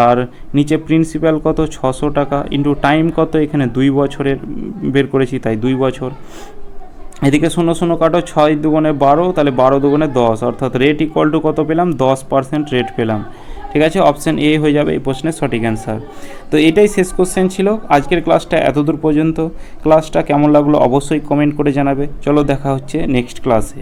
আর নিচে প্রিন্সিপাল কত, 600 টাকা, ইন্টু টাইম কত, এখানে 2 বছরের বের করেছি তাই 2 বছর। এদিকে 0 0 কাটো, 6 দুগুণে 12, তাহলে 12 দুগুণে 10, অর্থাৎ রেট ইকুয়াল টু কত পেলাম, 10% রেট পেলাম, ঠিক আছে। অপশান এ হয়ে যাবে এই প্রশ্নের সঠিক অ্যান্সার। তো এটাই শেষ কোশ্চেন ছিল আজকের ক্লাসটা, এতদূর পর্যন্ত। ক্লাসটা কেমন লাগলো অবশ্যই কমেন্ট করে জানাবে। চলো দেখা হচ্ছে নেক্সট ক্লাসে।